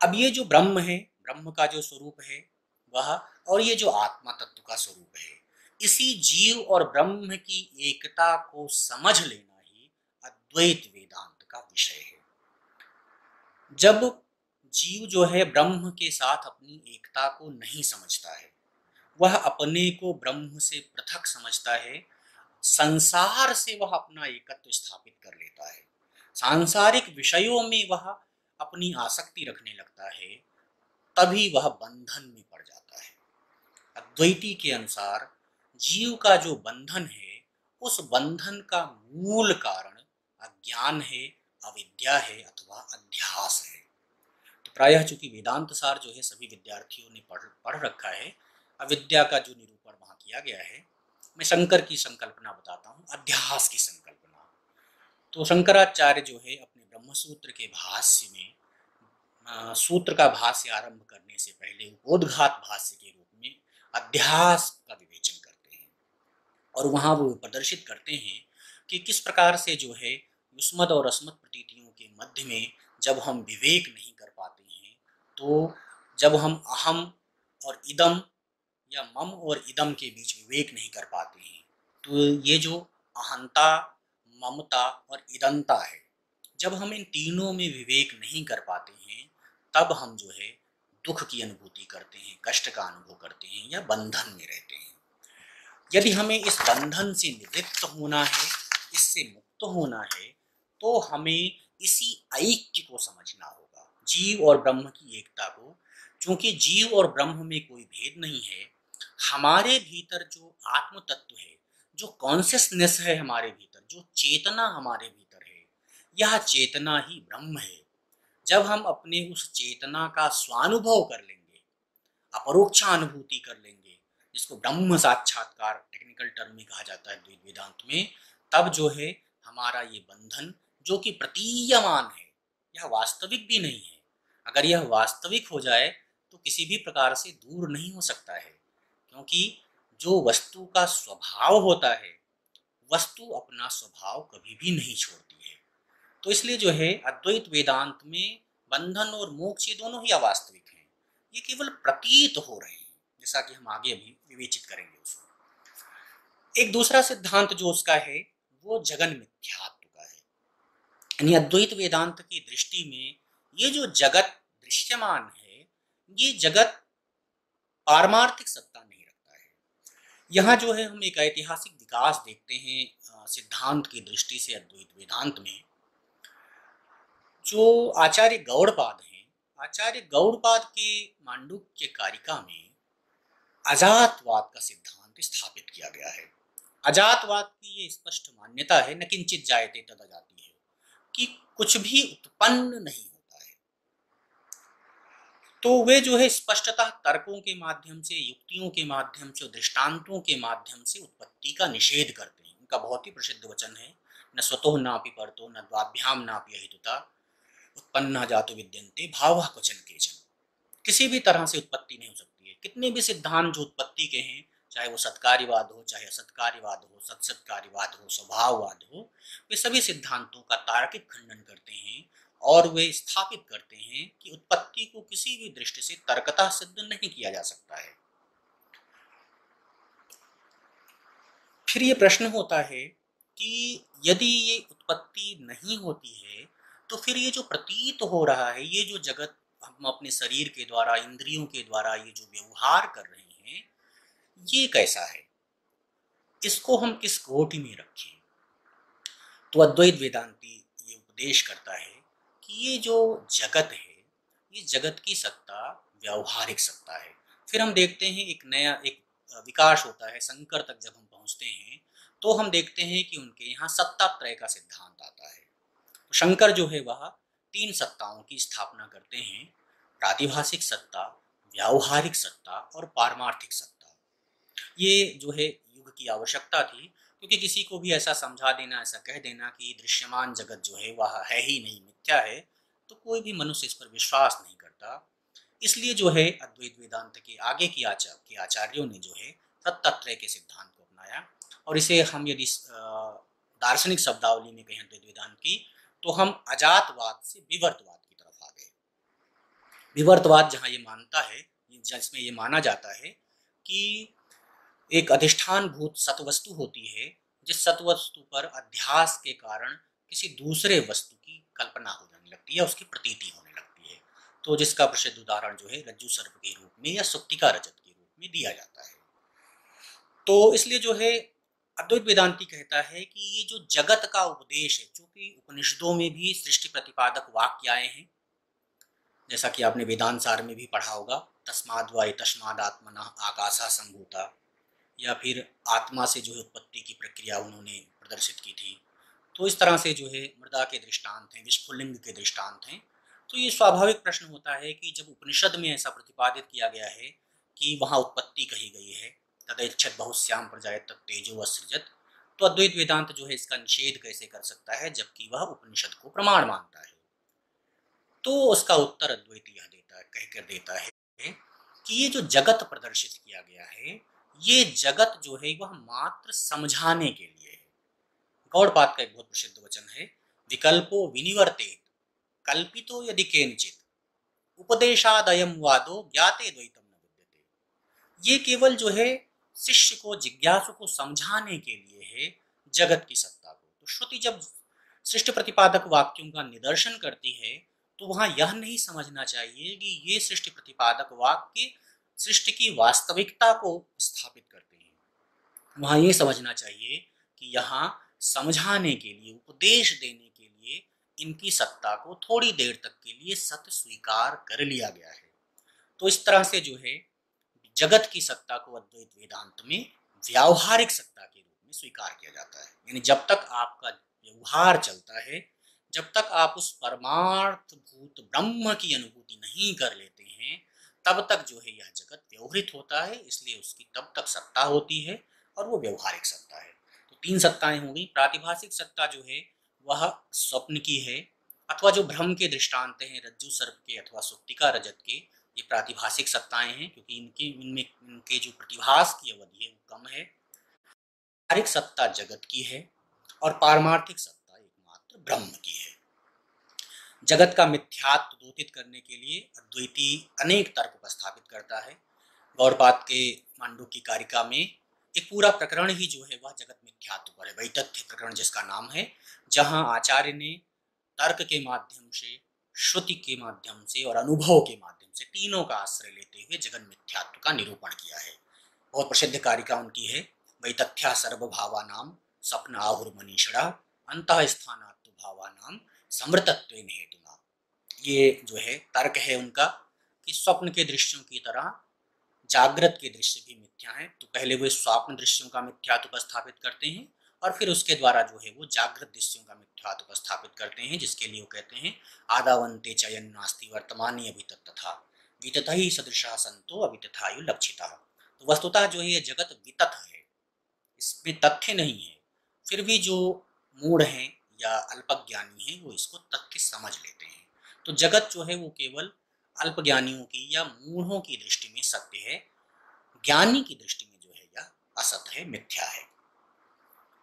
अब ये जो ब्रह्म है, ब्रह्म का जो स्वरूप है वह, और ये जो आत्मा तत्व का स्वरूप है, इसी जीव और ब्रह्म की एकता को समझ लेना ही अद्वैत वेदांत का विषय है। जब जीव जो है ब्रह्म के साथ अपनी एकता को नहीं समझता है, वह अपने को ब्रह्म से पृथक समझता है, संसार से वह अपना एकत्व स्थापित कर लेता है, सांसारिक विषयों में वह अपनी आसक्ति रखने लगता है, तभी वह बंधन में पड़ जाता है। अद्वैती के अनुसार जीव का जो बंधन है, उस बंधन का मूल कारण अज्ञान है, अविद्या है अथवा अध्यास है। तो प्रायः चूंकि वेदांत सार जो है सभी विद्यार्थियों ने पढ़ रखा है, अविद्या का जो निरूपण वहाँ किया गया है, मैं शंकर की संकल्पना बताता हूँ, अध्यास की संकल्पना। तो शंकराचार्य जो है अपने ब्रह्मसूत्र के भाष्य में सूत्र का भाष्य आरंभ करने से पहले उपोद्घात भाष्य के रूप में अध्यास का विवेचन करते हैं, और वहाँ वो प्रदर्शित करते हैं कि किस प्रकार से जो है युष्मद और अस्मद प्रतीतियों के मध्य में जब हम विवेक नहीं कर पाते हैं, तो जब हम अहम और इदम या मम और इदम के बीच विवेक नहीं कर पाते हैं, तो ये जो अहंता, ममता और इदंता है, जब हम इन तीनों में विवेक नहीं कर पाते हैं, तब हम जो है दुख की अनुभूति करते हैं, कष्ट का अनुभव करते हैं या बंधन में रहते हैं। यदि हमें इस बंधन से निवृत्त होना है, इससे मुक्त होना है, तो हमें इसी ऐक्य को समझना होगा, जीव और ब्रह्म की एकता को। चूंकि जीव और ब्रह्म में कोई भेद नहीं है, हमारे भीतर जो आत्म तत्व है, जो कॉन्शियसनेस है हमारे भीतर, जो चेतना हमारे भीतर है, यह चेतना ही ब्रह्म है। जब हम अपने उस चेतना का स्वानुभव कर लेंगे, अपरोक्षानुभूति कर लेंगे, जिसको ब्रह्म साक्षात्कार टेक्निकल टर्म में कहा जाता है द्वैत वेदांत में, तब जो है हमारा ये बंधन जो कि प्रतीयमान है, यह वास्तविक भी नहीं है। अगर यह वास्तविक हो जाए तो किसी भी प्रकार से दूर नहीं हो सकता है, क्योंकि जो वस्तु का स्वभाव होता है, वस्तु अपना स्वभाव कभी भी नहीं छोड़ती है। तो इसलिए जो है अद्वैत वेदांत में बंधन और मोक्ष ये दोनों ही अवास्तविक हैं, ये केवल प्रतीत हो रहे हैं, जैसा कि हम आगे अभी विवेचित करेंगे उसको। एक दूसरा सिद्धांत जो उसका है वो जगन मिथ्यात्व का है, यानी अद्वैत वेदांत की दृष्टि में ये जो जगत दृश्यमान है, ये जगत पारमार्थिक सत्ता नहीं रखता है। यहाँ जो है हम एक ऐतिहासिक विकास देखते हैं सिद्धांत की दृष्टि से अद्वैत वेदांत में। जो आचार्य गौड़पाद हैं, आचार्य गौड़पाद के मांडुक्य कारिका में अजातवाद का सिद्धांत स्थापित किया गया है। अजातवाद की ये स्पष्ट मान्यता है, न किंचित जायते तद अजाति है, कि कुछ भी उत्पन्न नहीं होता है। तो वे जो है स्पष्टतः तर्कों के माध्यम से, युक्तियों के माध्यम से, दृष्टांतों के माध्यम से उत्पत्ति का निषेध करते हैं। उनका बहुत ही प्रसिद्ध वचन है, न स्वतः नापि परतो न द्वाभ्याम नापि अहेतुता उत्पन्ना जातो विद्यन्ते भावः क्वचन केचन। किसी भी तरह से उत्पत्ति नहीं हो सकती है। कितने भी सिद्धांत जो उत्पत्ति के हैं, चाहे वो सत्कार्यवाद हो, चाहे असत्कार्यवाद हो, सत्सत्कार्यवाद हो, स्वभाववाद हो, वे सभी सिद्धांतों का तार्किक खंडन करते हैं और वे स्थापित करते हैं कि उत्पत्ति को किसी भी दृष्टि से तर्कतः सिद्ध नहीं किया जा सकता है। फिर ये प्रश्न होता है कि यदि ये उत्पत्ति नहीं होती है तो फिर ये जो प्रतीत हो रहा है, ये जो जगत हम अपने शरीर के द्वारा, इंद्रियों के द्वारा ये जो व्यवहार कर रहे हैं, ये कैसा है? इसको हम किस कोटि में रखें? तो अद्वैत वेदांती ये उपदेश करता है कि ये जो जगत है, ये जगत की सत्ता व्यावहारिक सत्ता है। फिर हम देखते हैं एक नया एक विकास होता है, शंकर तक जब हम पहुंचते हैं तो हम देखते हैं कि उनके यहाँ सत्ता त्रय का सिद्धांत आता है। तो शंकर जो है वह तीन सत्ताओं की स्थापना करते हैं: प्रातिभाषिक सत्ता, व्यावहारिक सत्ता और पारमार्थिक सत्ता। ये जो है युग की आवश्यकता थी, क्योंकि किसी को भी ऐसा समझा देना, ऐसा कह देना कि दृश्यमान जगत जो है वह है ही नहीं, मिथ्या है, तो कोई भी मनुष्य इस पर विश्वास नहीं करता। इसलिए जो है अद्वैत वेदांत के आगे की आचार्यों ने जो है तत्त्रय के सिद्धांत को अपनाया। और इसे हम यदि दार्शनिक शब्दावली में कहें अद्वैत वेदांत की, तो हम अजातवाद से विवर्तवाद की तरफ आ गए। विवर्तवाद जहाँ ये मानता है, जिसमें ये माना जाता है कि एक अधिष्ठान भूत सत्वस्तु होती है, जिस सत्वस्तु पर अध्यास के कारण किसी दूसरे वस्तु की कल्पना हो जाने लगती है, उसकी प्रतीति होने लगती है। तो जिसका प्रसिद्ध उदाहरण जो है रज्जु सर्प के रूप में या सुप्तिका रजत के रूप में दिया जाता है। तो इसलिए जो है अद्वैत वेदांती कहता है कि ये जो जगत का उपदेश है, चूंकि उपनिषदों में भी सृष्टि प्रतिपादक वाक्य आए हैं, जैसा कि आपने वेदांत सार में भी पढ़ा होगा, तस्माद् वा तस्माद् आत्मनः आकाशः सम्भूता, या फिर आत्मा से जो है उत्पत्ति की प्रक्रिया उन्होंने प्रदर्शित की थी। तो इस तरह से जो है मृदा के दृष्टांत हैं, विस्फुलिंग के दृष्टांत हैं। तो ये स्वाभाविक प्रश्न होता है कि जब उपनिषद में ऐसा प्रतिपादित किया गया है कि वहाँ उत्पत्ति कही गई है, तदैच्छत् बहुश्याम प्रजायत तत्तेजो असृजत, तो अद्वैत वेदांत जो है इसका निषेध कैसे कर सकता है, जबकि वह उपनिषद को प्रमाण मानता है? तो उसका उत्तर अद्वैत यह देता है, कहकर देता है कि ये जो जगत प्रदर्शित किया गया है, ये जगत जो है वह मात्र समझाने के लिए है। गौड़पाद का एक बहुत प्रसिद्ध वचन है, विकल्पो विनिवर्तेत कल्पितो यदि केनचित उपदेशादयम वादो ज्ञाते द्वैतम न विद्यते। ये केवल जो है शिष्य को, जिज्ञासु को समझाने के लिए है जगत की सत्ता को। तो श्रुति जब सृष्टि प्रतिपादक वाक्यों का निदर्शन करती है, तो वहां यह नहीं समझना चाहिए कि ये सृष्टि प्रतिपादक वाक्य सृष्टि की वास्तविकता को स्थापित करते हैं। वहां ये समझना चाहिए कि यहाँ समझाने के लिए, उपदेश देने के लिए इनकी सत्ता को थोड़ी देर तक के लिए सत्य स्वीकार कर लिया गया है। तो इस तरह से जो है जगत की सत्ता को अद्वैत वेदांत में व्यावहारिक सत्ता के रूप में स्वीकार किया जाता है। यानी जब तक आपका व्यवहार चलता है, जब तक आप उस परमार्थ भूत ब्रह्म की अनुभूति नहीं कर लेते हैं, तब तक जो है यह जगत व्यवहित होता है। इसलिए उसकी तब तक सत्ता होती है और वो व्यवहारिक सत्ता है। तो तीन सत्ताएं हो गई। प्रातिभाषिक सत्ता जो है वह स्वप्न की है, अथवा जो भ्रम के दृष्टांत हैं रज्जु सर्प के अथवा सुप्तिका रजत के, ये प्रातिभाषिक सत्ताएं हैं, क्योंकि इनके जो प्रतिभास की अवधि है वो कम है। व्यावहारिक सत्ता जगत की है और पारमार्थिक सत्ता एकमात्र ब्रह्म की है। जगत का मिथ्यात्व द्योतित करने के लिए अद्वैती अनेक तर्क उपस्थापित करता है। गौड़पाद के मांडुक्य कारिका में एक पूरा प्रकरण ही जो है वह जगत मिथ्यात्व पर है, वैतथ्य प्रकरण जिसका नाम है, जहां आचार्य ने तर्क के माध्यम से, श्रुति के माध्यम से और अनुभव के माध्यम से, तीनों का आश्रय लेते हुए जगत मिथ्यात्व का निरूपण किया है। बहुत प्रसिद्ध कारिका उनकी है, वैतथ्या सर्वभावानाम स्वप्न आहुर्मनीषणा अंतः स्थानात्व भावानाम समृतत्वेन हेतुना। ये जो है तर्क है उनका कि स्वप्न के दृश्यों की तरह जागृत के दृश्य भी मिथ्या हैं। तो पहले वे स्वप्न दृश्यों का मिथ्यात्व उपस्थापित करते हैं और फिर उसके द्वारा जो है वो जागृत दृश्यों का मिथ्यात्व उपस्थापित करते हैं, जिसके लिए वो कहते हैं आदावंते चयन नास्ति वर्तमानी अभी तथा वितथ ही सदृशा संतो अभी तथायु लक्षिता। तो वस्तुतः जो है ये जगत वितथ है, इसमें तथ्य नहीं है। फिर भी जो मूढ़ हैं या अल्पज्ञानी हैं वो इसको तथ्य समझ लेते हैं। तो जगत जो है वो केवल अल्पज्ञानियों की या मूढ़ों की दृष्टि में सत्य है, ज्ञानी की दृष्टि में जो है यह असत है, मिथ्या है।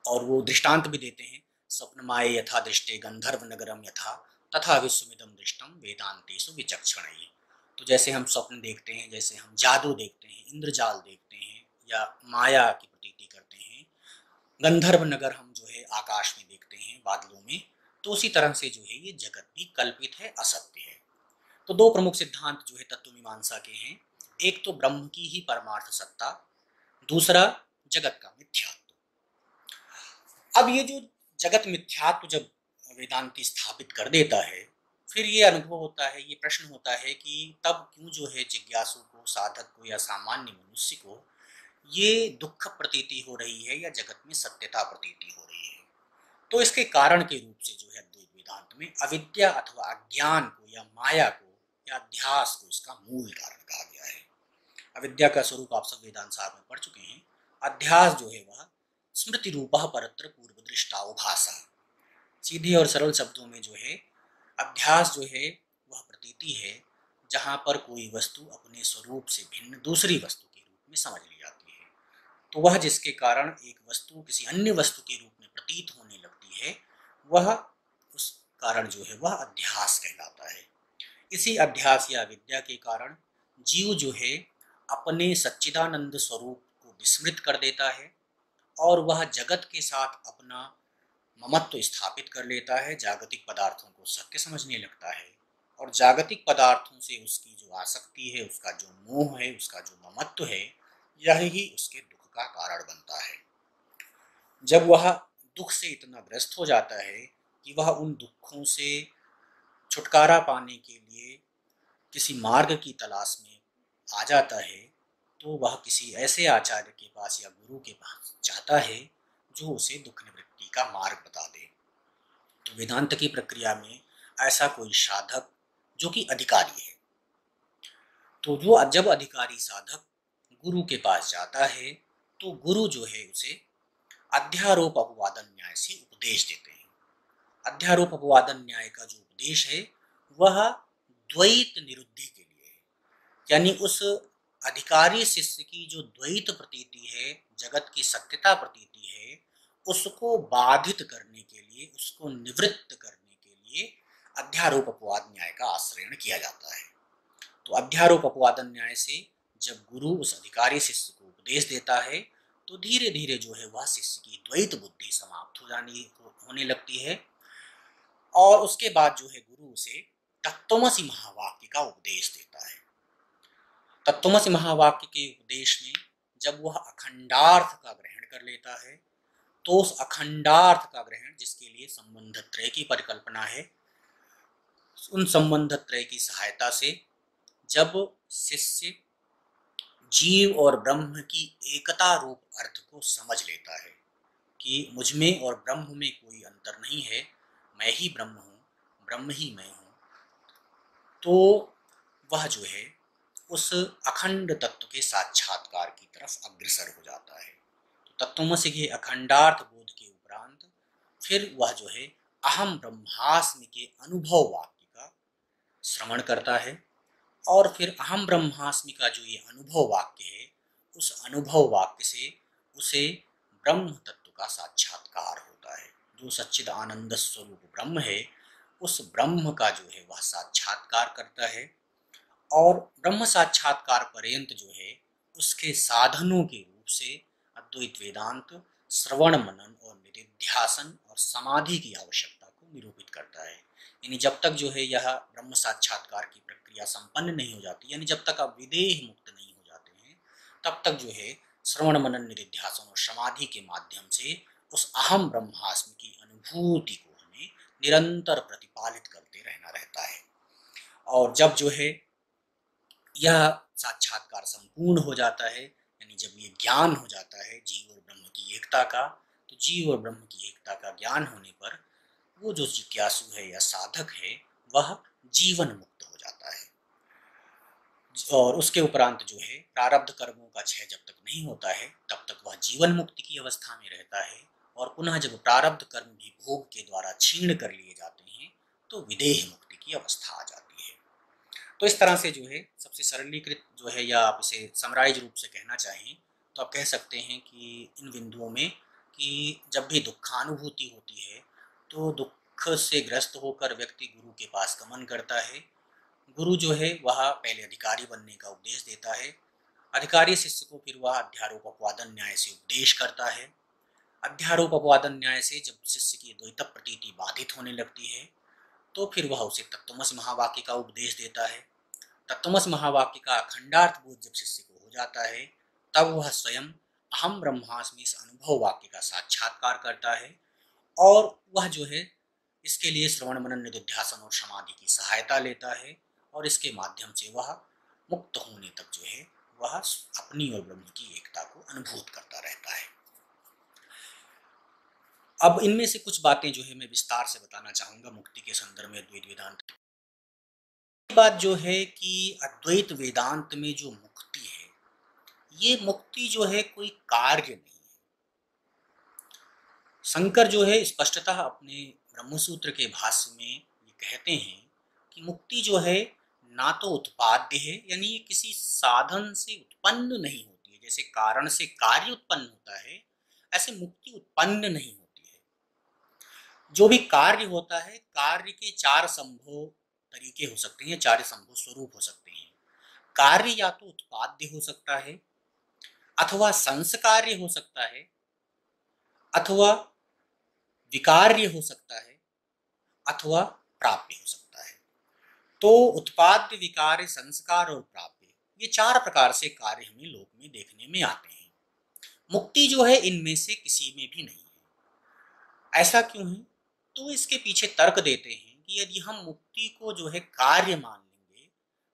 और वो दृष्टांत भी देते हैं, स्वप्न माये यथा दृष्टे गंधर्व नगरम यथा तथा विश्वमिदम दृष्टम वेदांतेषु विचक्षणैः। तो जैसे हम स्वप्न देखते हैं, जैसे हम जादू देखते हैं, इंद्रजाल देखते हैं या माया की प्रतीति करते हैं, गंधर्व नगर हम जो है आकाश में देखते हैं, बादलों में, तो उसी तरह से जो है ये जगत भी कल्पित है, असत्य है। तो दो प्रमुख सिद्धांत जो है तत्व मीमांसा के हैं, एक तो ब्रह्म की ही परमार्थ सत्ता, दूसरा जगत का मिथ्यात्व। अब ये जो जगत मिथ्यात्व जब वेदांती स्थापित कर देता है, फिर ये अनुभव होता है, ये प्रश्न होता है कि तब क्यों जो है जिज्ञासु को, साधक को या सामान्य मनुष्य को ये दुख प्रतीति हो रही है या जगत में सत्यता प्रतीति हो रही है। तो इसके कारण के रूप से जो है अद्वैत वेदांत में अविद्या अथवा अज्ञान को या माया को या अध्यास को इसका मूल कारण कहा गया है। अविद्या का स्वरूप आप सब वेदांत साहब में पढ़ चुके हैं। अध्यास जो है वह स्मृति रूपा परत्र पूर्व दृष्टावभासा। सीधे और सरल शब्दों में जो है अध्यास जो है वह प्रतीति है जहाँ पर कोई वस्तु अपने स्वरूप से भिन्न दूसरी वस्तु के रूप में समझ ली जाती है। तो वह जिसके कारण एक वस्तु किसी अन्य वस्तु के रूप में प्रतीत होने लगती है, वह उस कारण जो है वह अध्यास कहलाता है। इसी अध्यास या विद्या के कारण जीव जो है अपने सच्चिदानंद स्वरूप को विस्मृत कर देता है और वह जगत के साथ अपना ममत्व स्थापित कर लेता है, जागतिक पदार्थों को सत्य समझने लगता है और जागतिक पदार्थों से उसकी जो आसक्ति है, उसका जो मोह है, उसका जो ममत्व है, यही उसके दुख का कारण बनता है। जब वह दुख से इतना ग्रस्त हो जाता है कि वह उन दुखों से छुटकारा पाने के लिए किसी मार्ग की तलाश में आ जाता है, तो वह किसी ऐसे आचार्य के पास या गुरु के पास जाता है जो उसे दुख निवृत्ति का मार्ग बता दे। तो वेदांत की प्रक्रिया में ऐसा कोई साधक जो कि अधिकारी है, तो जो जब अधिकारी साधक गुरु के पास जाता है तो गुरु जो है उसे अध्यारोप अपवादन न्याय से उपदेश देते हैं। अध्यारोप अपवादन न्याय का जो उपदेश है वह द्वैत निरुद्धि के लिए है, यानी उस अधिकारी शिष्य की जो द्वैत प्रतीति है, जगत की सत्यता प्रतीति है, उसको बाधित करने के लिए, उसको निवृत्त करने के लिए अध्यारोप अपवाद न्याय का आश्रय किया जाता है। तो अध्यारोप अपवादन न्याय से जब गुरु उस अधिकारी शिष्य को उपदेश देता है तो धीरे धीरे जो है वह शिष्य की द्वैत बुद्धि समाप्त होने लगती है और उसके बाद जो है गुरु उसे तत्त्वमसि महावाक्य का उपदेश देता है। तत्त्वमसि महावाक्य के उपदेश में जब वह अखंडार्थ का ग्रहण कर लेता है तो उस अखंडार्थ का ग्रहण, जिसके लिए संबंध त्रय की परिकल्पना है, उन संबंध त्रय की सहायता से जब शिष्य जीव और ब्रह्म की एकता रूप अर्थ को समझ लेता है कि मुझ में और ब्रह्म में कोई अंतर नहीं है, मैं ही ब्रह्म हूँ, ब्रह्म ही मैं हूँ, तो वह जो है उस अखंड तत्व के साक्षात्कार की तरफ अग्रसर हो जाता है। तो तत्वमसि के अखंडार्थ बोध के उपरांत फिर वह जो है अहम ब्रह्मास्मि के अनुभव वाक्य का श्रवण करता है और फिर अहम ब्रह्मास्मि का जो ये अनुभव वाक्य है, उस अनुभव वाक्य से उसे ब्रह्म तत्व का साक्षात्कार होता है। जो सच्चिद आनंद स्वरूप ब्रह्म है, उस ब्रह्म का जो है वह साक्षात्कार करता है और ब्रह्म साक्षात्कार पर्यंत जो है उसके साधनों के रूप से अद्वैत वेदांत श्रवण मनन और निधिध्यासन और समाधि की आवश्यकता को निरूपित करता है। यानी जब तक जो है यह ब्रह्म साक्षात्कार की प्रक्रिया संपन्न नहीं हो जाती, यानी जब तक आप विदेह मुक्त नहीं हो जाते हैं, तब तक जो है श्रवण मनन निधिध्यासन और समाधि के माध्यम से उस अहम ब्रह्मास्मि की अनुभूति को हमें निरंतर प्रतिपालित करते रहना रहता है। और जब जो है यह साक्षात्कार संपूर्ण हो जाता है, यानी जब ये ज्ञान हो जाता है जीव और ब्रह्म की एकता का, तो जीव और ब्रह्म की एकता का ज्ञान होने पर वो जो जिज्ञासु है या साधक है वह जीवन मुक्त हो जाता है। और उसके उपरांत जो है प्रारब्ध कर्मों का क्षय जब तक नहीं होता है तब तक वह जीवन मुक्ति की अवस्था में रहता है और पुनः जब प्रारब्ध कर्म भी भोग के द्वारा छीण कर लिए जाते हैं तो विदेह मुक्ति की अवस्था आ जाती है। तो इस तरह से जो है सबसे सरलीकृत जो है, या आप इसे समराइज रूप से कहना चाहें तो आप कह सकते हैं कि इन बिंदुओं में कि जब भी दुखानुभूति होती है तो दुख से ग्रस्त होकर व्यक्ति गुरु के पास गमन करता है। गुरु जो है वह पहले अधिकारी बनने का उपदेश देता है, अधिकारी शिष्य को फिर वह अध्यारोप अपवादन न्याय से उपदेश करता है अध्यारोप अपवादन न्याय से जब शिष्य की द्वैत प्रतीति बाधित होने लगती है तो फिर वह उसे तत्वमसि महावाक्य का उपदेश देता है। तत्वमसि महावाक्य का अखंडार्थ बोध जब शिष्य को हो जाता है तब वह स्वयं अहम ब्रह्मास्मि इस अनुभव वाक्य का साक्षात्कार करता है और वह जो है इसके लिए श्रवण मनन निधिध्यासन और समाधि की सहायता लेता है और इसके माध्यम से वह मुक्त होने तक जो है वह अपनी और ब्रह्म की एकता को अनुभूत करता रहता है। अब इनमें से कुछ बातें जो है मैं विस्तार से बताना चाहूंगा मुक्ति के संदर्भ में अद्वैत वेदांत। बात जो है कि अद्वैत वेदांत में जो मुक्ति है, ये मुक्ति जो है कोई कार्य नहीं है। शंकर जो है स्पष्टतः अपने ब्रह्मसूत्र के भाष्य में ये कहते हैं कि मुक्ति जो है ना तो उत्पाद्य है, यानी ये किसी साधन से उत्पन्न नहीं होती है। जैसे कारण से कार्य उत्पन्न होता है, ऐसे मुक्ति उत्पन्न नहीं होती है। जो भी कार्य होता है, कार्य के चार संभव तरीके हो सकते हैं, चार संभव स्वरूप हो सकते हैं। कार्य या तो उत्पाद्य हो सकता है, अथवा संस्कार्य हो सकता है, अथवा विकार्य हो सकता है, अथवा प्राप्य हो सकता है। तो उत्पाद्य, विकार्य, संस्कार और प्राप्य, ये चार प्रकार से कार्य हमें लोक में देखने में आते हैं। मुक्ति जो है इनमें से किसी में भी नहीं है। ऐसा क्यों है? तो इसके पीछे तर्क देते हैं कि यदि हम मुक्ति को जो है कार्य मान लेंगे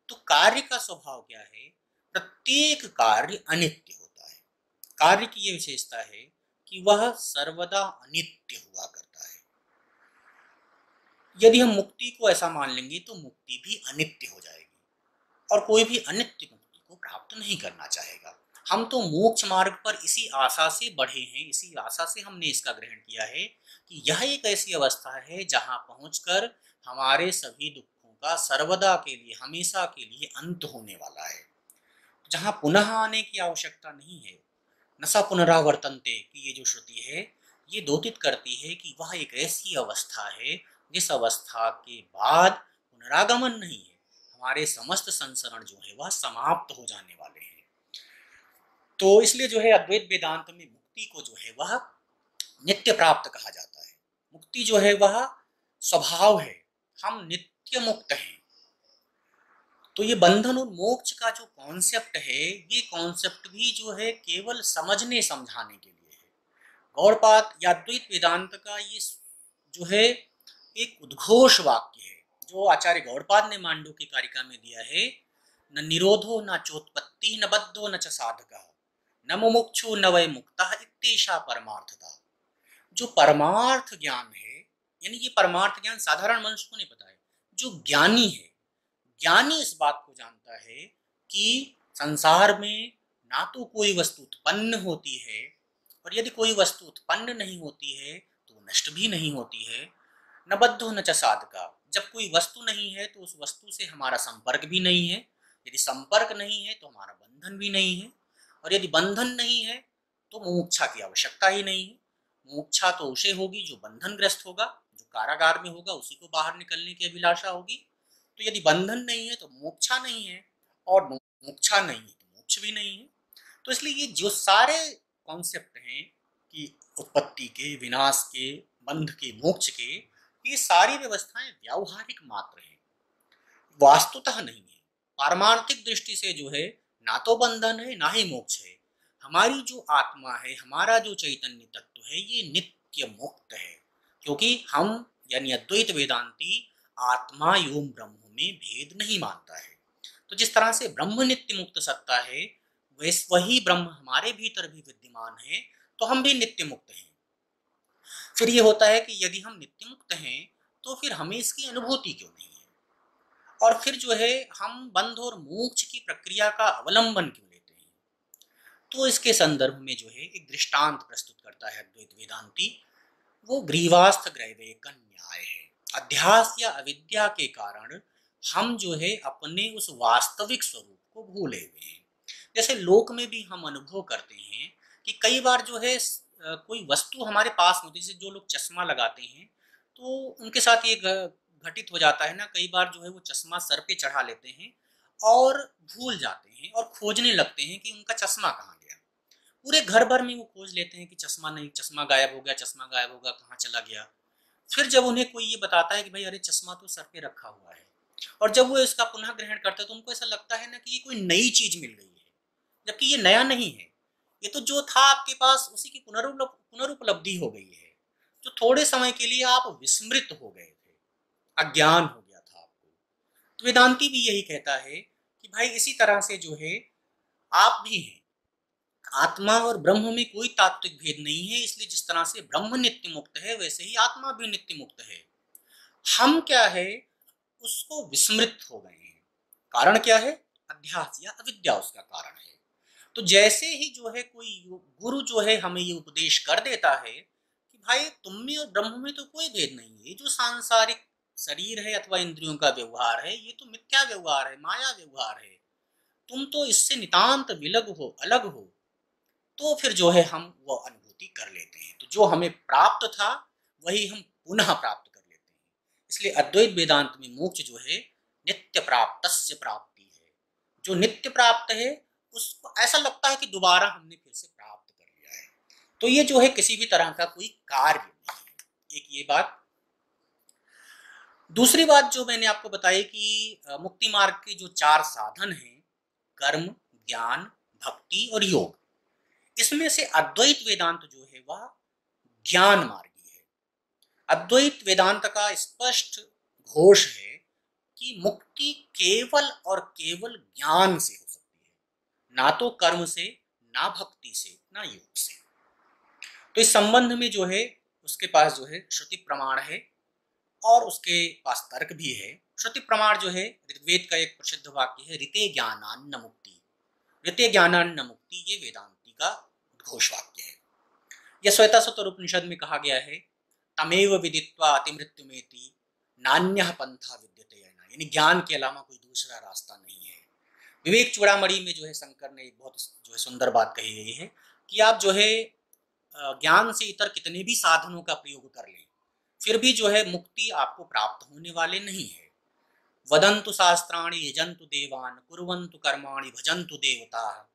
तो कार्य का स्वभाव क्या है? प्रत्येक कार्य अनित्य होता है। कार्य की यह विशेषता है कि वह सर्वदा अनित्य हुआ करता है। यदि हम मुक्ति को ऐसा मान लेंगे तो मुक्ति भी अनित्य हो जाएगी और कोई भी अनित्य मुक्ति को प्राप्त नहीं करना चाहेगा। हम तो मोक्ष मार्ग पर इसी आशा से बढ़े हैं, इसी आशा से हमने इसका ग्रहण किया है कि यह एक ऐसी अवस्था है जहां पहुंचकर हमारे सभी दुखों का सर्वदा के लिए, हमेशा के लिए अंत होने वाला है, जहां पुनः आने की आवश्यकता नहीं है। नसा पुनरावर्तनते की ये जो श्रुति है, ये द्योतित करती है कि वह एक ऐसी अवस्था है जिस अवस्था के बाद पुनरागमन नहीं है। हमारे समस्त संसरण जो है वह समाप्त हो जाने वाले हैं। तो इसलिए जो है अद्वैत वेदांत में मुक्ति को जो है वह नित्य प्राप्त कहा जाता है। मुक्ति जो है वह स्वभाव है, हम नित्य मुक्त हैं। तो ये बंधन और मोक्ष का जो कॉन्सेप्ट है, ये कॉन्सेप्ट भी जो है केवल समझने समझाने के लिए है। गौड़पाद या अद्वैत वेदांत का ये जो है एक उद्घोष वाक्य है जो आचार्य गौड़पाद ने मांडू की कारिका में दिया है। न निरोधो न चोत्पत्ति न बद्धो न च साधकः न मुमुक्षु न वै मुक्तः इत्येषा परमार्थता। जो परमार्थ ज्ञान है, यानी ये परमार्थ ज्ञान साधारण मनुष्य को नहीं पता है। जो ज्ञानी है, ज्ञानी इस बात को जानता है कि संसार में ना तो कोई वस्तु उत्पन्न होती है और यदि कोई वस्तु उत्पन्न नहीं होती है तो नष्ट भी नहीं होती है। न बद्धो न च साधका, जब कोई वस्तु नहीं है तो उस वस्तु से हमारा संपर्क भी नहीं है। यदि संपर्क नहीं है तो हमारा बंधन भी नहीं है, और यदि बंधन नहीं है तो मोक्षा की आवश्यकता ही नहीं है। मोक्षा तो उसे होगी जो बंधनग्रस्त होगा, जो कारागार में होगा, उसी को बाहर निकलने की अभिलाषा होगी। तो यदि बंधन नहीं है तो मोक्षा नहीं है, और मोक्षा नहीं है तो मोक्ष भी नहीं है। तो इसलिए ये जो सारे कॉन्सेप्ट हैं कि उत्पत्ति के, विनाश के, बंध के, मोक्ष के, ये सारी व्यवस्थाएं व्यावहारिक मात्र हैं, वास्तुतः नहीं है। पारमार्थिक दृष्टि से जो है ना तो बंधन है ना ही मोक्ष है। हमारी जो आत्मा है, हमारा जो चैतन्य तत्व है, ये नित्य मुक्त है, क्योंकि हम यानी अद्वैत वेदांती आत्मा एवं ब्रह्म में भेद नहीं मानता है। तो जिस तरह से ब्रह्म नित्य मुक्त सत्ता है, वैसे वही ब्रह्म हमारे भीतर भी विद्यमान है, तो हम भी नित्य मुक्त हैं। फिर ये होता है कि यदि हम नित्य मुक्त हैं तो फिर हमें इसकी अनुभूति क्यों नहीं है, और फिर जो है हम बंध और मोक्ष की प्रक्रिया का अवलंबन क्यों लेते हैं। तो इसके संदर्भ में जो है एक दृष्टांत प्रस्तुत करता है अद्वैत वेदांती। वो ग्रीवास्थ ग्रैवेक न्याय है। अध्यास या अविद्या के कारण हम जो है अपने उस वास्तविक स्वरूप को भूले हुए हैं। जैसे लोक में भी हम अनुभव करते हैं कि कई बार जो है कोई वस्तु हमारे पास होती है। जैसे जो लोग चश्मा लगाते हैं तो उनके साथ ये घटित हो जाता है ना, कई बार जो है वो चश्मा सर पे चढ़ा लेते हैं और भूल जाते हैं और खोजने लगते हैं कि उनका चश्मा कहाँ गया। पूरे घर भर में वो खोज लेते हैं कि चश्मा नहीं, चश्मा गायब हो गया, चश्मा गायब होगा, कहाँ चला गया। फिर जब उन्हें कोई ये बताता है कि भाई अरे चश्मा तो सर पे रखा हुआ है, और जब वो इसका पुनः ग्रहण करते हैं तो उनको ऐसा लगता है ना कि ये कोई नई चीज मिल गई है, जबकि ये नया नहीं है। ये तो जो था आपके पास उसी की पुनरुपलब्धि हो गई है। जो थोड़े समय के लिए आप विस्मृत हो गए थे, अज्ञान हो गया था आपको। तो वेदांती भी यही कहता है कि भाई इसी तरह से जो है आप भी हैं। आत्मा और ब्रह्म में कोई तात्विक भेद नहीं है, इसलिए जिस तरह से ब्रह्म नित्य मुक्त है वैसे ही आत्मा भी नित्य मुक्त है। हम क्या है, उसको विस्मृत हो गए हैं। कारण क्या है? अध्यास या अविद्या उसका कारण है। तो जैसे ही जो है कोई गुरु जो है हमें ये उपदेश कर देता है कि भाई तुम में और ब्रह्म में तो कोई भेद नहीं है, ये जो सांसारिक शरीर है अथवा इंद्रियों का व्यवहार है ये तो मिथ्या व्यवहार है, माया व्यवहार है, तुम तो इससे नितांत विलग हो, अलग हो। तो फिर जो है हम वो अनुभूति कर लेते हैं, तो जो हमें प्राप्त था वही हम पुनः प्राप्त कर लेते हैं। इसलिए अद्वैत वेदांत में मोक्ष जो है नित्य प्राप्तस्य प्राप्ति है। जो नित्य प्राप्त है उसको ऐसा लगता है कि दोबारा हमने फिर से प्राप्त कर लिया है। तो ये जो है किसी भी तरह का कोई कार्य नहीं है। एक ये बात। दूसरी बात जो मैंने आपको बताई कि मुक्ति मार्ग के जो 4 साधन हैं, कर्म, ज्ञान, भक्ति और योग, इसमें से अद्वैत वेदांत जो है वह ज्ञान मार्गी है। अद्वैत वेदांत का स्पष्ट घोष है कि मुक्ति केवल और केवल ज्ञान से हो सकती है, ना तो कर्म से, ना भक्ति से, ना योग से। तो इस संबंध में जो है उसके पास जो है श्रुति प्रमाण है और उसके पास तर्क भी है। श्रुति प्रमाण जो है ऋग्वेद का एक प्रसिद्ध वाक्य है, ऋते ज्ञानान्न मुक्ति। ऋते ज्ञानान्न मुक्ति ये वेदांती का घोष वाक्य है। यह श्वेतासुतर उपनिषद में कहा गया है, तमेव विदित्वा अतिमृत्युमेति नान्यः पंथा विद्यते। यानी ज्ञान के अलावा कोई दूसरा रास्ता नहीं है। विवेक चूड़ामणि में जो है शंकर ने एक बहुत जो है सुंदर बात कही गई है कि आप जो है ज्ञान से इतर कितने भी साधनों का प्रयोग कर लें, फिर भी जो है मुक्ति आपको प्राप्त होने वाले नहीं है। वदन्तु शास्त्राणि यजन्तु देवान् कुर्वन्तु कर्माणि भजन्तु देवता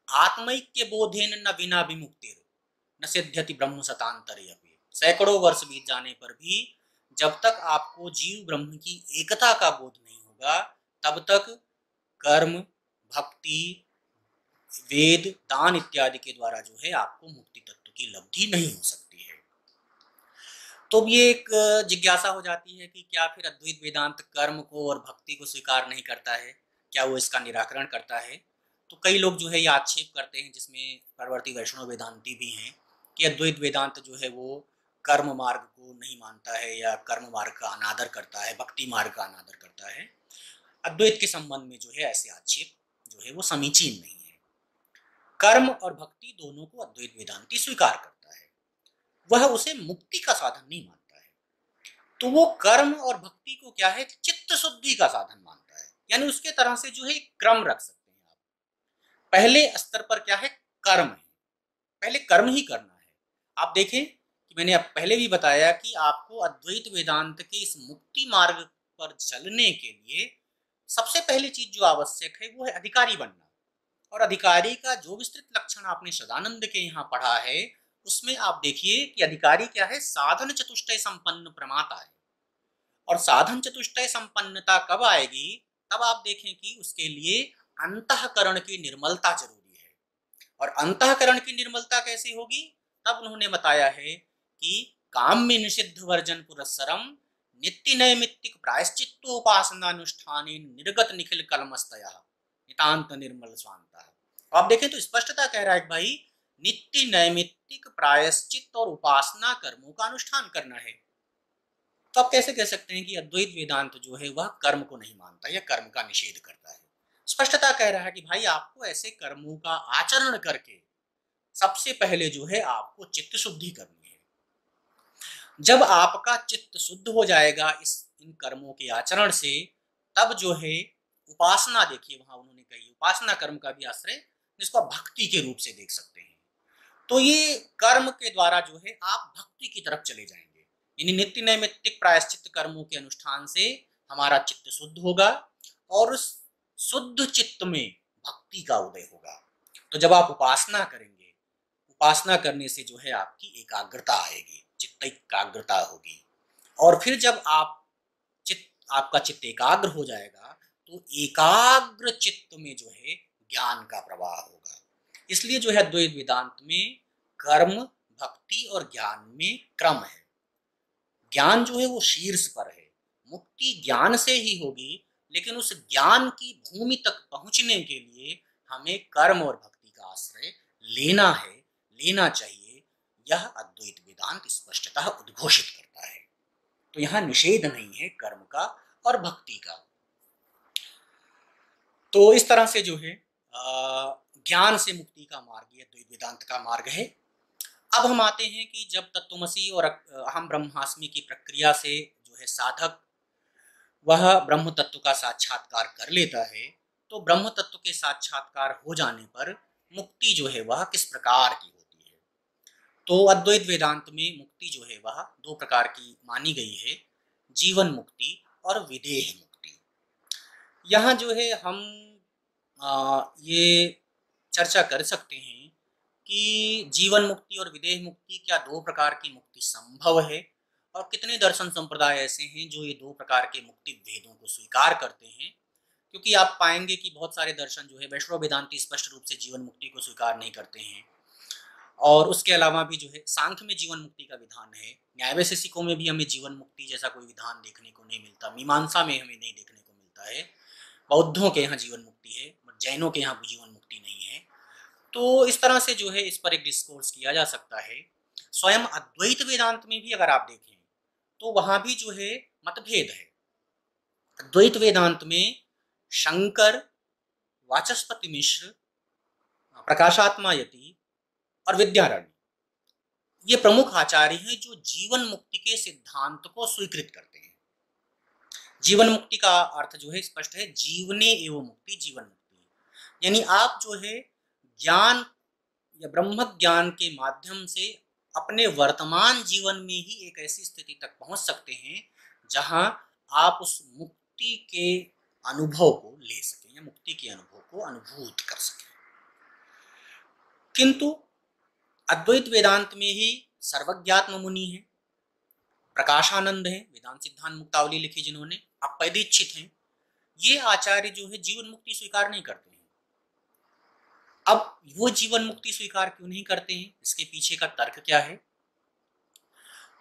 आत्मैक्य बोधेन न विना विमुक्तिर न सिद्ध्यति ब्रह्म सतांतरे अपि। सैकड़ों वर्ष बीत जाने पर भी जब तक आपको जीव ब्रह्म की एकता का बोध नहीं होगा, तब तक कर्म, भक्ति, वेद, दान इत्यादि के द्वारा जो है आपको मुक्ति तत्व की लब्धि नहीं हो सकती है। तो ये एक जिज्ञासा हो जाती है कि क्या फिर अद्वैत वेदांत कर्म को और भक्ति को स्वीकार नहीं करता है, क्या वो इसका निराकरण करता है? तो कई लोग जो है ये आक्षेप करते हैं, जिसमें परवर्ती वैष्णव वेदांती भी हैं, कि अद्वैत वेदांत जो है वो कर्म मार्ग को नहीं मानता है या कर्म मार्ग का अनादर करता है, भक्ति मार्ग का अनादर करता है। अद्वैत के संबंध में जो है ऐसे आक्षेप जो है वो समीचीन नहीं है। कर्म और भक्ति दोनों को अद्वैत वेदांती स्वीकार करता है, वह उसे मुक्ति का साधन नहीं मानता है। तो वो कर्म और भक्ति को क्या है, चित्त शुद्धि का साधन मानता है। यानी उसके तरह से जो है क्रम रख सकते हैं आप। पहले स्तर पर क्या है, कर्म है, पहले कर्म ही करना है। आप देखें कि मैंने अब पहले भी बताया कि आपको अद्वैत वेदांत के इस मुक्ति मार्ग पर चलने के लिए सबसे पहली चीज जो आवश्यक है वो है अधिकारी बनना। और अधिकारी का जो विस्तृत लक्षण आपने सदानंद के यहाँ पढ़ा है, उसमें आप देखिए कि अधिकारी क्या है, साधन चतुष्टय संपन्न प्रमाता है। और साधन चतुष्टय संपन्नता कब आएगी, तब आप देखें कि उसके लिए अंतःकरण की निर्मलता जरूरी है। और अंतःकरण की निर्मलता कैसे होगी, तब उन्होंने बताया है कि काम में निषिद्ध वर्जन पुरस्सरम नित्य नैमित्तिक प्रायश्चित्तोपासनानुष्ठाने निर्गत निखिल कलमस्तया नितांत निर्मल स्वांता। आप देखें तो स्पष्टता कह रहा है भाई नित्य नैमित्तिक प्रायश्चित और उपासना कर्मों का अनुष्ठान करना है। तो आप कैसे कह सकते हैं कि अद्वैत वेदांत जो है वह कर्म को नहीं मानता या कर्म का निषेध करता है? स्पष्टता कह रहा है कि भाई आपको ऐसे कर्मों का आचरण करके सबसे पहले जो है आपको चित्त शुद्धि करनी है। जब आपका चित्त शुद्ध हो जाएगा इन कर्मों के आचरण से, तब जो है उपासना, देखिए वहां उन्होंने कही उपासना कर्म का भी आश्रय, जिसको आप भक्ति के रूप से देख सकते हैं। तो ये कर्म के द्वारा जो है आप भक्ति की तरफ चले जाएंगे। यानी नित्य नैमित्तिक प्रायश्चित कर्मों के अनुष्ठान से हमारा चित्त शुद्ध होगा और उस शुद्ध चित्त में भक्ति का उदय होगा। तो जब आप उपासना करेंगे, उपासना करने से जो है आपकी एकाग्रता आएगी, चित्त एकाग्रता होगी। और फिर जब आपका चित्त एकाग्र हो जाएगा तो एकाग्र चित्त में जो है ज्ञान का प्रवाह होगा। इसलिए जो है द्वैत वेदांत में कर्म, भक्ति और ज्ञान में क्रम है। ज्ञान जो है वो शीर्ष पर है, मुक्ति ज्ञान से ही होगी, लेकिन उस ज्ञान की भूमि तक पहुंचने के लिए हमें कर्म और भक्ति का आश्रय लेना चाहिए। यह अद्वैत वेदांत स्पष्टतः उद्घोषित करता है। तो यहाँ निषेध नहीं है कर्म का और भक्ति का। तो इस तरह से जो है ज्ञान से मुक्ति का मार्ग यह द्वैत वेदांत का मार्ग है। अब हम आते हैं कि जब तत्त्वमसि और अहम ब्रह्मास्मि की प्रक्रिया से जो है साधक वह ब्रह्म तत्व का साक्षात्कार कर लेता है, तो ब्रह्म तत्व के साक्षात्कार हो जाने पर मुक्ति जो है वह किस प्रकार की होती है। तो अद्वैत वेदांत में मुक्ति जो है वह दो प्रकार की मानी गई है, जीवन मुक्ति और विदेह मुक्ति। यहाँ जो है हम ये चर्चा कर सकते हैं कि जीवन मुक्ति और विदेह मुक्ति क्या दो प्रकार की मुक्ति संभव है, और कितने दर्शन संप्रदाय ऐसे हैं जो ये दो प्रकार के मुक्ति भेदों को स्वीकार करते हैं। क्योंकि आप पाएंगे कि बहुत सारे दर्शन जो है वैष्णव वेदांती स्पष्ट रूप से जीवन मुक्ति को स्वीकार नहीं करते हैं, और उसके अलावा भी जो है सांख्य में जीवन मुक्ति का विधान है, न्याय वैशेषिकों में भी हमें जीवन मुक्ति जैसा कोई विधान देखने को नहीं मिलता, मीमांसा में हमें नहीं देखने को मिलता है। बौद्धों के यहाँ जीवन मुक्ति है, जैनों के यहाँ जीवन मुक्ति नहीं है। तो इस तरह से जो है इस पर एक डिस्कोर्स किया जा सकता है। स्वयं अद्वैत वेदांत में भी अगर आप देखें तो वहां भी जो है मतभेद है। अद्वैत वेदांत में शंकर, वाचस्पति मिश्र, प्रकाशात्मा यति और विद्यारण्य ये प्रमुख आचार्य हैं जो जीवन मुक्ति के सिद्धांत को स्वीकृत करते हैं। जीवन मुक्ति का अर्थ जो है स्पष्ट है, जीवने एवं मुक्ति, जीवन मुक्ति। यानी आप जो है ज्ञान या ब्रह्म ज्ञान के माध्यम से अपने वर्तमान जीवन में ही एक ऐसी स्थिति तक पहुंच सकते हैं जहां आप उस मुक्ति के अनुभव को ले सकें या मुक्ति के अनुभव को अनुभूत कर सकें। किंतु अद्वैत वेदांत में ही सर्वज्ञात्म मुनि है, प्रकाशानंद है, वेदांत सिद्धांत मुक्तावली लिखी जिन्होंने, अपैदीक्षित हैं, ये आचार्य जो है जीवन मुक्ति स्वीकार नहीं करते हैं। अब वो जीवन मुक्ति स्वीकार क्यों नहीं करते हैं, इसके पीछे का तर्क क्या है?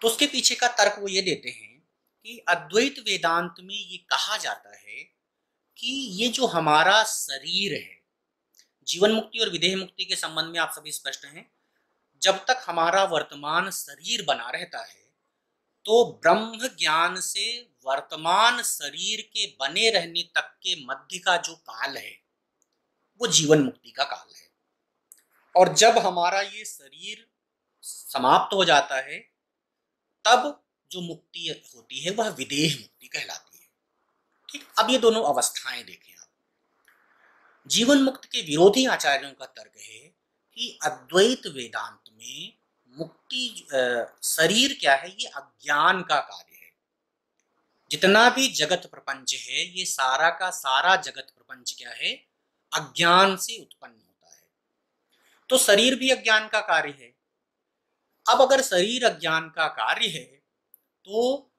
तो उसके पीछे का तर्क वो ये देते हैं कि अद्वैत वेदांत में ये कहा जाता है कि ये जो हमारा शरीर है, जीवन मुक्ति और विदेह मुक्ति के संबंध में आप सभी स्पष्ट हैं, जब तक हमारा वर्तमान शरीर बना रहता है तो ब्रह्म ज्ञान से वर्तमान शरीर के बने रहने तक के मध्य का जो काल है वो जीवन मुक्ति का काल है। और जब हमारा ये शरीर समाप्त हो जाता है तब जो मुक्ति होती है वह विदेह मुक्ति कहलाती है। ठीक, अब ये दोनों अवस्थाएं देखें आप। जीवन मुक्त के विरोधी आचार्यों का तर्क है कि अद्वैत वेदांत में मुक्ति शरीर क्या है, ये अज्ञान का कार्य है। जितना भी जगत प्रपंच है ये सारा का सारा जगत प्रपंच क्या है, अज्ञान से उत्पन्न होता है। तो शरीर भी अज्ञान का कार्य है। अब अगर शरीर अज्ञान का कार्य है तो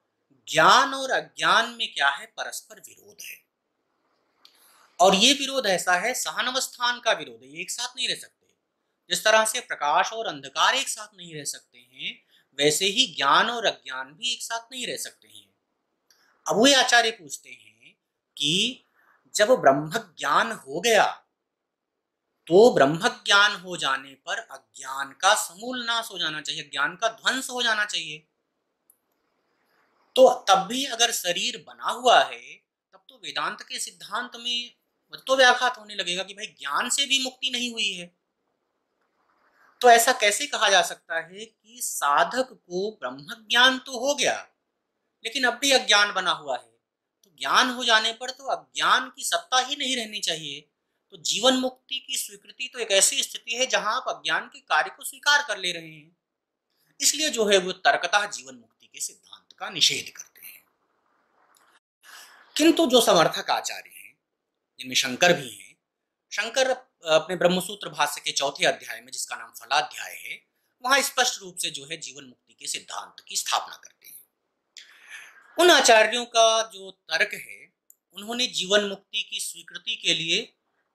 ज्ञान और अज्ञान में क्या है, परस्पर विरोध है। और ये विरोध ऐसा है, सहानवस्थान का विरोध है, ये एक साथ नहीं रह सकते। जिस तरह से प्रकाश और अंधकार एक साथ नहीं रह सकते हैं, वैसे ही ज्ञान और अज्ञान भी एक साथ नहीं रह सकते हैं। अब वे आचार्य पूछते हैं कि जब ब्रह्म ज्ञान हो गया तो ब्रह्म ज्ञान हो जाने पर अज्ञान का समूल नाश हो जाना चाहिए, ज्ञान का ध्वंस हो जाना चाहिए। तो तब भी अगर शरीर बना हुआ है तब तो वेदांत के सिद्धांत में तो व्याघात होने लगेगा कि भाई ज्ञान से भी मुक्ति नहीं हुई है। तो ऐसा कैसे कहा जा सकता है कि साधक को ब्रह्म ज्ञान तो हो गया लेकिन अब भी अज्ञान बना हुआ है? तो ज्ञान हो जाने पर तो अज्ञान की सत्ता ही नहीं रहनी चाहिए। तो जीवन मुक्ति की स्वीकृति तो एक ऐसी स्थिति है जहां आप अज्ञान के कार्य को स्वीकार कर ले रहे हैं। इसलिए जो है वो तर्कतः जीवन मुक्ति के सिद्धांत का निषेध करते हैं। किंतु जो समर्थक आचार्य हैं, जिनमें शंकर भी हैं, शंकर अपने ब्रह्मसूत्र भाष्य के चौथे अध्याय में, जिसका नाम फलाध्याय है, वहां स्पष्ट रूप से जो है जीवन मुक्ति के सिद्धांत की स्थापना करते हैं। उन आचार्यों का जो तर्क है, उन्होंने जीवन मुक्ति की स्वीकृति के लिए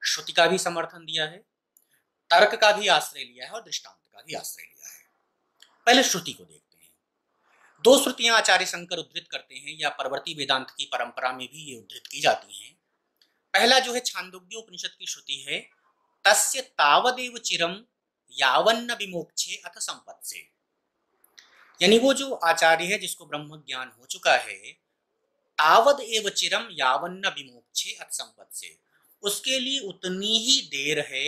श्रुति का भी समर्थन दिया है, तर्क का भी आश्रय लिया है और दृष्टांत का भी आश्रय लिया है। पहले श्रुति को देखते हैं। दो श्रुतियां आचार्य शंकर उद्धृत करते हैं, या परवर्ती वेदांत की परंपरा में भी ये उद्धृत की जाती हैं। पहला जो है छांदोग्य उपनिषद की श्रुति है, तस्य तावदेव चिरम यावन्न विमोक्षे अथ संपत्से। यानी वो जो आचार्य है जिसको ब्रह्म ज्ञान हो चुका है, तावद एव चिरम यावन्न विमोक्षे अथ संपत्से, उसके लिए उतनी ही देर है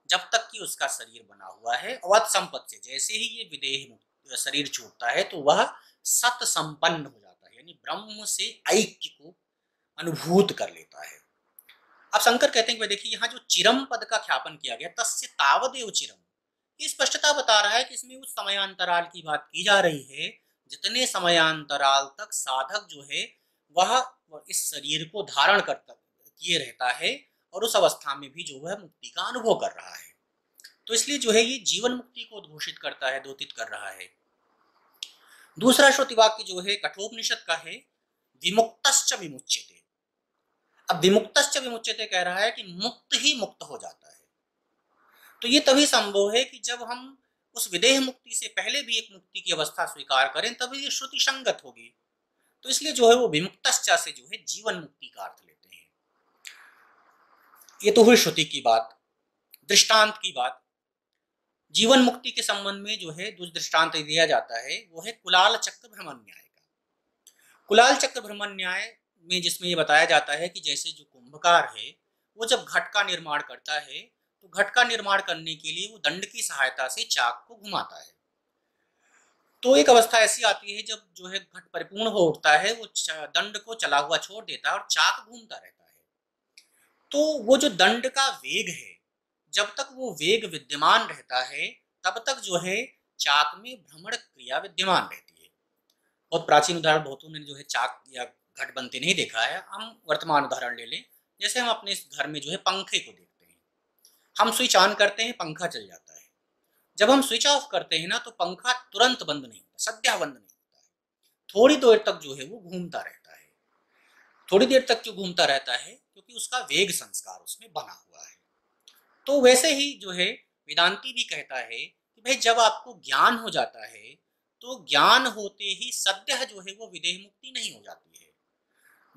जब तक कि उसका शरीर बना हुआ है, और संपत्ति से जैसे ही ये विदेह शरीर छूटता है तो वह सत संपन्न हो जाता है, यानी ब्रह्म से ऐक्य को अनुभूत कर लेता है। अब शंकर कहते हैं कि देखिए यहाँ जो चिरम पद का ख्यापन किया गया, तस्य तावदेव चिरम, ये स्पष्टता बता रहा है कि इसमें उस समयांतराल की बात की जा रही है जितने समयांतराल तक साधक जो है वह इस शरीर को धारण करता किए रहता है और उस अवस्था में भी जो है मुक्ति का अनुभव कर रहा है। तो इसलिए जो है ये जीवन मुक्ति को उद्घोषित करता है, द्योतित कर रहा है। दूसरा श्रुतिवाक्य जो है कठोपनिषद का है, विमुक्तश्च विमुच्यते। अब विमुक्तश्च विमुच्यते कह रहा है कि मुक्त ही मुक्त हो जाता है। तो ये तभी संभव है कि जब हम उस विदेह मुक्ति से पहले भी एक मुक्ति की अवस्था स्वीकार करें, तभी ये श्रुति संगत होगी। तो इसलिए जो है वो विमुक्तश्च से जो है जीवन मुक्ति का अर्थ लेते हैं। ये तो हुई श्रुति की बात। दृष्टांत की बात, जीवन मुक्ति के संबंध में जो है दृष्टांत दिया जाता है वो है कुलाल चक्र भ्रमण न्याय का। कुलाल चक्र भ्रमण न्याय में जिसमें ये बताया जाता है कि जैसे जो कुंभकार है वो जब घट का निर्माण करता है तो घट का निर्माण करने के लिए वो दंड की सहायता से चाक को घुमाता है। तो एक अवस्था ऐसी आती है जब जो है घट परिपूर्ण हो उठता है, वो दंड को चला हुआ छोड़ देता है और चाक घूमता रहता है। तो वो जो दंड का वेग है, जब तक वो वेग विद्यमान रहता है तब तक जो है चाक में भ्रमण क्रिया विद्यमान रहती है। बहुत प्राचीन उदाहरण बहुतों ने जो है चाक या घट बनते नहीं देखा है। हम वर्तमान उदाहरण ले लें, जैसे हम अपने घर में जो है पंखे को देखते हैं, हम स्विच ऑन करते हैं, पंखा चल जाता है। जब हम स्विच ऑफ करते हैं ना तो पंखा तुरंत बंद नहीं होता, सद्या बंद नहीं होता है, थोड़ी देर तक जो है वो घूमता रहता है। थोड़ी देर तक जो घूमता रहता है क्योंकि उसका वेग संस्कार उसमें बना हुआ है। तो वैसे ही जो है वेदांती भी कहता है कि भाई जब आपको ज्ञान हो जाता है तो ज्ञान होते ही सद्य जो है वो विदेह मुक्ति नहीं हो जाती है।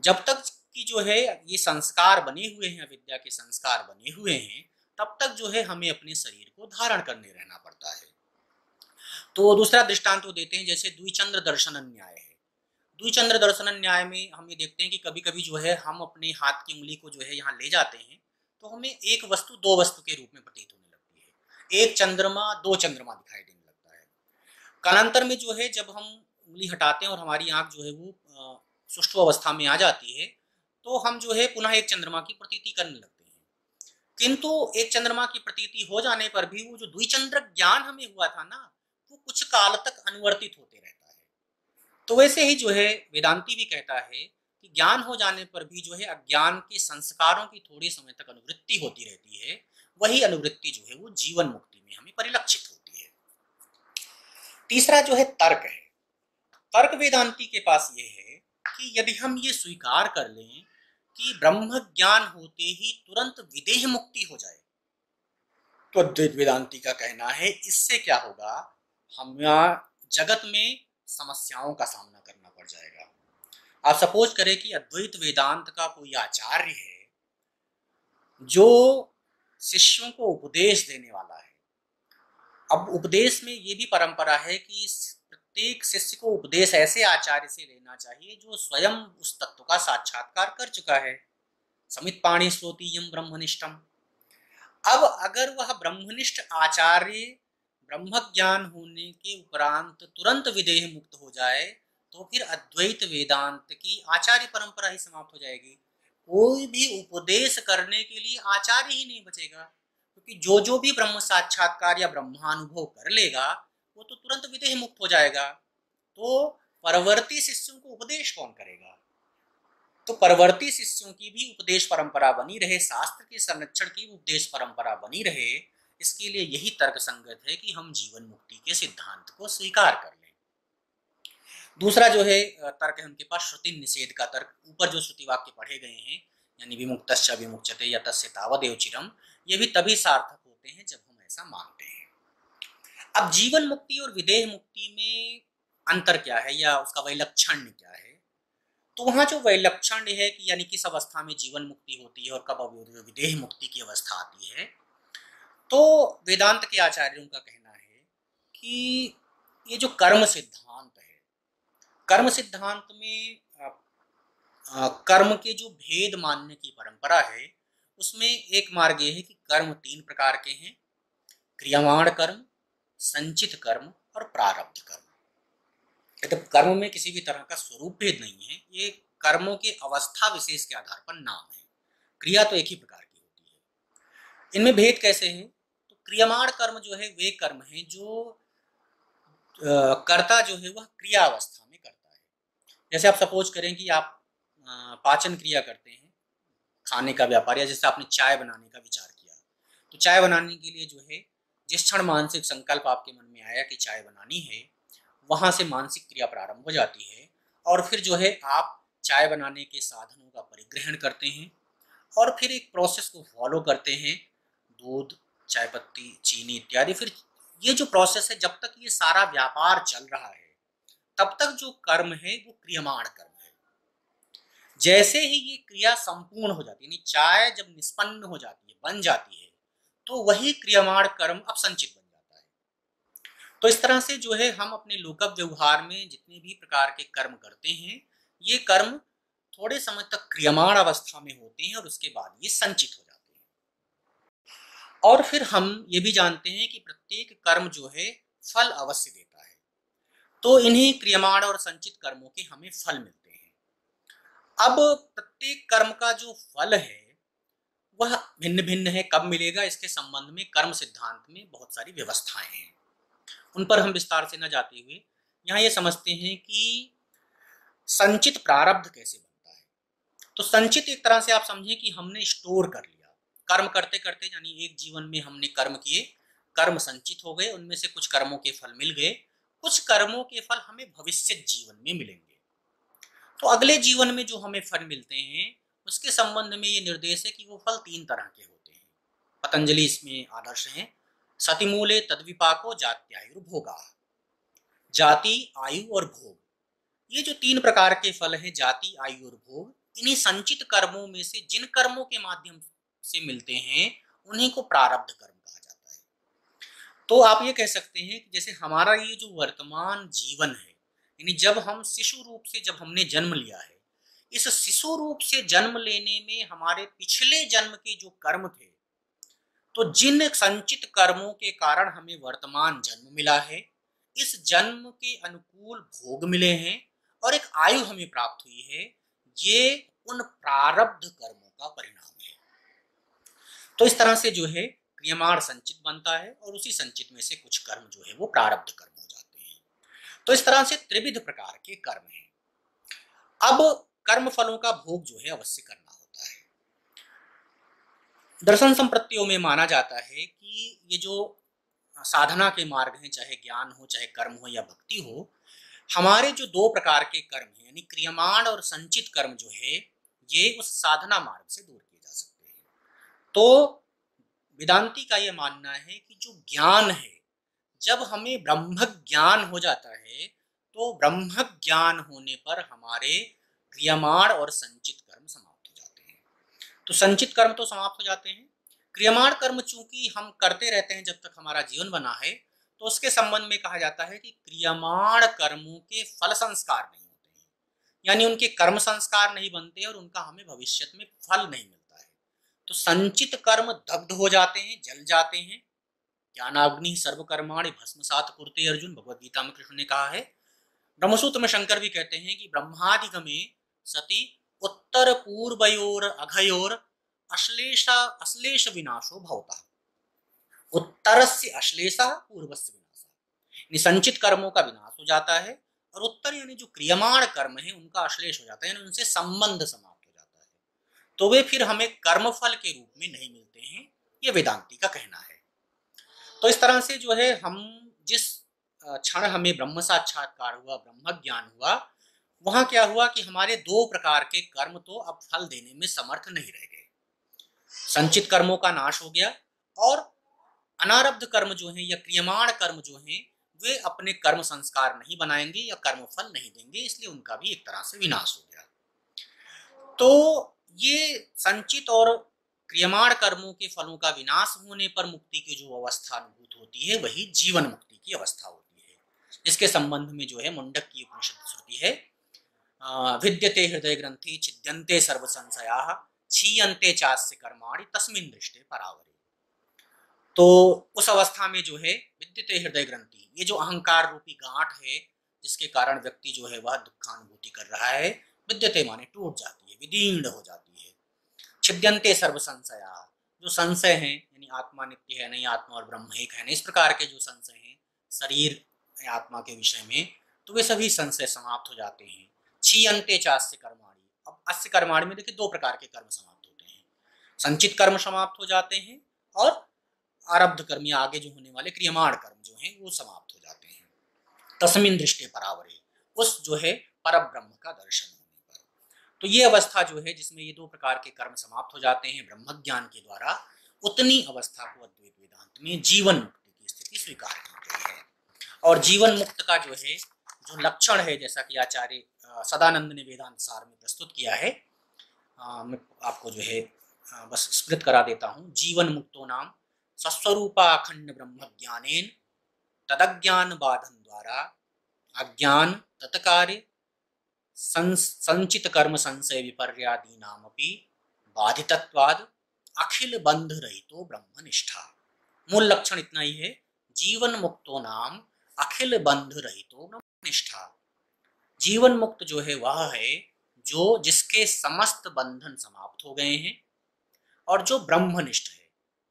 जब तक कि जो है ये संस्कार बने हुए हैं, विद्या के संस्कार बने हुए हैं, तब तक जो है हमें अपने शरीर को धारण करने रहना पड़ता है। तो दूसरा दृष्टांत वो देते हैं, जैसे द्विचंद्र दर्शन न्याय है। द्विचंद्र दर्शन न्याय में हम ये देखते हैं कि कभी कभी जो है हम अपने हाथ की उंगली को जो है यहाँ ले जाते हैं तो हमें एक वस्तु दो वस्तु के रूप में प्रतीत होने लगती है। एक चंद्रमा दो चंद्रमा दिखाई देने लगता है। कालांतर में जो है जब हम उंगली हटाते हैं और हमारी आंख जो है वो सुष्ठु अवस्था में आ जाती है तो हम जो है पुनः एक चंद्रमा की प्रतीति करने लगते हैं। किंतु एक चंद्रमा की प्रतीति हो जाने पर भी वो जो द्विचंद्र ज्ञान हमें हुआ था ना, वो कुछ काल तक अनुवर्तित होते रहता है। तो वैसे ही जो है वेदांती भी कहता है कि ज्ञान हो जाने पर भी जो है अज्ञान के संस्कारों की थोड़े समय तक अनुवृत्ति होती रहती है। वही अनुवृत्ति जो है वो जीवन मुक्ति में हमें परिलक्षित होती है। तीसरा जो है तर्क है। तर्क वेदांती के पास ये है कि यदि हम ये स्वीकार कर लें कि ब्रह्म ज्ञान होते ही तुरंत विदेह मुक्ति हो जाए, तो अद्वैत वेदांती का कहना है इससे क्या होगा, हम जगत में समस्याओं का सामना करना पड़ जाएगा। आप सपोज करें कि अद्वैत वेदांत का कोई आचार्य है जो शिष्यों को उपदेश देने वाला है। अब उपदेश में ये भी परंपरा है कि प्रत्येक शिष्य को उपदेश ऐसे आचार्य से लेना चाहिए जो स्वयं उस तत्व का साक्षात्कार कर चुका है। समित पाणी श्रोतीयम ब्रह्मनिष्ठम। अब अगर वह ब्रह्मनिष्ठ आचार्य ब्रह्म ज्ञान होने के उपरांत तुरंत विदेह मुक्त हो जाए तो फिर अद्वैत वेदांत की आचार्य परंपरा ही समाप्त हो जाएगी। कोई भी उपदेश करने के लिए आचार्य ही नहीं बचेगा, क्योंकि जो भी ब्रह्म साक्षात्कार या ब्रह्मानुभव कर लेगा वो तो तुरंत विदेह मुक्त हो जाएगा। तो परवर्ती शिष्यों को उपदेश कौन करेगा? तो परवर्ती शिष्यों की भी उपदेश परंपरा बनी रहे, शास्त्र के संरक्षण की उपदेश परंपरा बनी रहे, इसके लिए यही तर्क संगत है कि हम जीवन मुक्ति के सिद्धांत को स्वीकार कर लें। दूसरा जो है तर्क है उनके पास श्रुति निषेध का तर्क। ऊपर जो श्रुति वाक्य पढ़े गए हैं, यानी विमुक्तश्च विमुच्यते या तस्य तावदेव चिरम, ये भी तभी सार्थक होते हैं जब हम ऐसा मानते हैं। अब जीवन मुक्ति और विदेह मुक्ति में अंतर क्या है या उसका वैलक्षण्य क्या है? तो वहां जो वैलक्षण्य है कि यानी किस अवस्था में जीवन मुक्ति होती है और कब विदेह मुक्ति की अवस्था आती है, तो वेदांत के आचार्यों का कहना है कि ये जो कर्म सिद्धांत है, कर्म सिद्धांत में कर्म के जो भेद मानने की परंपरा है, उसमें एक मार्ग ये है कि कर्म 3 प्रकार के हैं: क्रियमाण कर्म, संचित कर्म और प्रारब्ध कर्म। तो कर्म में किसी भी तरह का स्वरूप भेद नहीं है, ये कर्मों के अवस्था विशेष के आधार पर नाम है। क्रिया तो एक ही प्रकार की होती है। इनमें भेद कैसे है? तो क्रियमाण कर्म जो है वे कर्म है जो कर्ता जो है वह क्रिया अवस्था में करता है। जैसे आप सपोज करें कि आप पाचन क्रिया करते हैं, खाने का व्यापार, या जैसे आपने चाय बनाने का विचार किया, तो चाय बनाने के लिए जो है जिस क्षण मानसिक संकल्प आपके मन में आया कि चाय बनानी है, वहां से मानसिक क्रिया प्रारंभ हो जाती है और फिर जो है आप चाय बनाने के साधनों का परिग्रहण करते हैं और फिर एक प्रोसेस को फॉलो करते हैं, दूध, चाय पत्ती, चीनी इत्यादि। फिर ये जो प्रोसेस है, जब तक ये सारा व्यापार चल रहा है तब तक जो कर्म है वो क्रियमाण कर्म है। जैसे ही ये क्रिया संपूर्ण हो जाती है, यानी चाय जब निष्पन्न हो जाती है, बन जाती है, तो वही क्रियमाण कर्म अब संचित बन जाता है। तो इस तरह से जो है हम अपने लोक व्यवहार में जितने भी प्रकार के कर्म करते हैं, ये कर्म थोड़े समय तक क्रियमाण अवस्था में होते हैं और उसके बाद ये संचित हो जाते हैं। और फिर हम ये भी जानते हैं कि प्रत्येक कर्म जो है फल अवश्य देता है, तो इन्हीं क्रियमाण और संचित कर्मों के हमें फल मिलते हैं। अब प्रत्येक कर्म का जो फल है वह भिन्न भिन्न है। कब मिलेगा, इसके संबंध में कर्म सिद्धांत में बहुत सारी व्यवस्थाएं हैं, उन पर हम विस्तार से न जाते हुए यहाँ ये समझते हैं कि संचित प्रारब्ध कैसे बनता है। तो संचित एक तरह से आप समझिए कि हमने स्टोर कर लिया, कर्म करते करते, यानी एक जीवन में हमने कर्म किए, कर्म संचित हो गए, उनमें से कुछ कर्मों के फल मिल गए, कुछ कर्मों के फल हमें भविष्य जीवन में मिलेंगे। तो अगले जीवन में जो हमें फल मिलते हैं उसके संबंध में ये निर्देश है कि वो फल 3 तरह के होते हैं। पतंजलि इसमें आदर्श हैं। सतिमूले तद्विपाको जात्यायुर्भोगा, जाति, आयु और भोग, ये जो 3 प्रकार के फल हैं, जाति, आयु और भोग, इन्हीं संचित कर्मों में से जिन कर्मों के माध्यम से मिलते हैं उन्हीं को प्रारब्ध कर्म कहा जाता है। तो आप ये कह सकते हैं कि जैसे हमारा ये जो वर्तमान जीवन है, यानी जब हम शिशु रूप से जब हमने जन्म लिया है, इस शिशु रूप से जन्म लेने में हमारे पिछले जन्म के जो कर्म थे, तो जिन संचित कर्मों के कारण हमें वर्तमान जन्म मिला है, इस जन्म के अनुकूल भोग मिले हैं और एक आयु हमें प्राप्त हुई है, ये उन प्रारब्ध कर्मों का परिणाम है। तो इस तरह से जो है क्रियमाण संचित बनता है और उसी संचित में से कुछ कर्म जो है वो प्रारब्ध कर्म हो जाते हैं। तो इस तरह से त्रिविध प्रकार के कर्म हैं। अब कर्म फलों का भोग जो है अवश्य करना होता है। दर्शन संप्रत्तियों में माना जाता है कि ये जो साधना के मार्ग हैं, चाहे ज्ञान हो, चाहे कर्म हो या भक्ति हो, हमारे जो 2 प्रकार के कर्म हैं, यानी क्रियमाण और संचित कर्म जो है, ये उस साधना मार्ग से दूर किए जा सकते हैं। तो वेदांती का ये मानना है कि जो ज्ञान है, जब हमें ब्रह्म ज्ञान हो जाता है, तो ब्रह्म ज्ञान होने पर हमारे क्रियमाण और संचित कर्म समाप्त हो जाते हैं। तो संचित कर्म तो समाप्त हो जाते हैं। क्रियमाण कर्म चूंकि हम करते रहते हैं जब तक हमारा जीवन बना है, तो उसके संबंध में कहा जाता है कि क्रियमाण कर्मों के फल संस्कार नहीं होते हैं, यानी उनके कर्म संस्कार नहीं बनते और उनका हमें भविष्य में फल नहीं मिलता है। तो संचित कर्म दग्ध हो जाते हैं, जल जाते हैं। ज्ञानाग्नि सर्वकर्माणि भस्मसात कुरुते, अर्जुन भगवद गीता में कृष्ण ने कहा है। ब्रह्मसूत्र में शंकर भी कहते हैं कि ब्रह्मादिगमे सति उत्तर पूर्वयोर अघयोर अश्लेष विनाशो भवता, उत्तरस्य अश्लेषः पूर्वस्य विनाशः। संचित कर्मों का विनाश हो जाता है और उत्तर यानी जो क्रियमाण कर्म है उनका अश्लेष हो जाता है, यानी उनसे संबंध समाप्त तो वे फिर हमें कर्मफल के रूप में नहीं मिलते हैं, ये वेदांती का कहना है। तो इस तरह से जो है हम जिस क्षण हमें ब्रह्म साक्षात्कार हुआ, ब्रह्म ज्ञान हुआ, वहां क्या हुआ कि हमारे दो प्रकार के कर्म तो अब फल देने में समर्थ नहीं रह गए। संचित कर्मों का नाश हो गया और अनारब्ध कर्म जो हैं या क्रियमाण कर्म जो हैं वे अपने कर्म संस्कार नहीं बनाएंगे या कर्म फल नहीं देंगे, इसलिए उनका भी एक तरह से विनाश हो गया। तो ये संचित और क्रियमाण कर्मों के फलों का विनाश होने पर मुक्ति की जो अवस्था अनुभूत होती है वही जीवन मुक्ति की अवस्था होती है, जिसके संबंध में जो है मुंडक की उपनिषद श्रुति है, विद्यते हृदय ग्रंथि छिद्यन्ते सर्व संशयाः क्षीयन्ते चास्य कर्माणि तस्मिन् दृष्टे परावरे। तो उस अवस्था में जो है विद्यते हृदय ग्रंथि, ये जो अहंकार रूपी गांठ है जिसके कारण व्यक्ति जो है वह दुखानुभूति कर रहा है, विद्यते माने टूट जाती है, विदीर्ण हो जाती है। छिद्यन्ते सर्व संशया, जो संशय हैं यानी आत्मा नित्य है नहीं, आत्मा और ब्रह्म एक है नहीं, इस प्रकार के जो संशय हैं शरीर आत्मा के विषय में, तो वे सभी संशय समाप्त हो जाते हैं। क्षीयन्ते चास्य कर्माणि, अब अस्य कर्माणि में देखिए दो प्रकार के कर्म समाप्त होते हैं, संचित कर्म समाप्त हो जाते हैं और आरब्ध कर्म या आगे जो होने वाले क्रियमाण कर्म जो हैं वो समाप्त हो जाते हैं। तस्मिन् दृष्टे परावरे, उस जो है पर ब्रह्म का दर्शन होने पर। तो ये अवस्था जो है जिसमें ये दो प्रकार के कर्म समाप्त हो जाते हैं ब्रह्म ज्ञान के द्वारा, उतनी अवस्था को अद्वैत वेदांत में जीवन मुक्ति की स्थिति स्वीकार की गई है। और जीवन मुक्त का जो है जो लक्षण है, जैसा कि आचार्य सदानंद ने वेदांत सार में प्रस्तुत किया है, मैं आपको जो है बस स्मृत करा देता हूँ। जीवन मुक्तो नाम स्वस्वरूपाखंड ब्रह्म ज्ञानेन तदज्ञान बाधन द्वारा अज्ञान तत्कार्य संचित कर्म संशय विपर्यादीनामपि बाधितत्वाद अखिल बंध रहितो ब्रह्मनिष्ठा। मूल लक्षण इतना ही है, जीवन मुक्तो नाम अखिल बंध रहितो ब्रह्मनिष्ठा। जीवन मुक्त जो है वह है जो जिसके समस्त बंधन समाप्त हो गए हैं और जो ब्रह्मनिष्ठ है।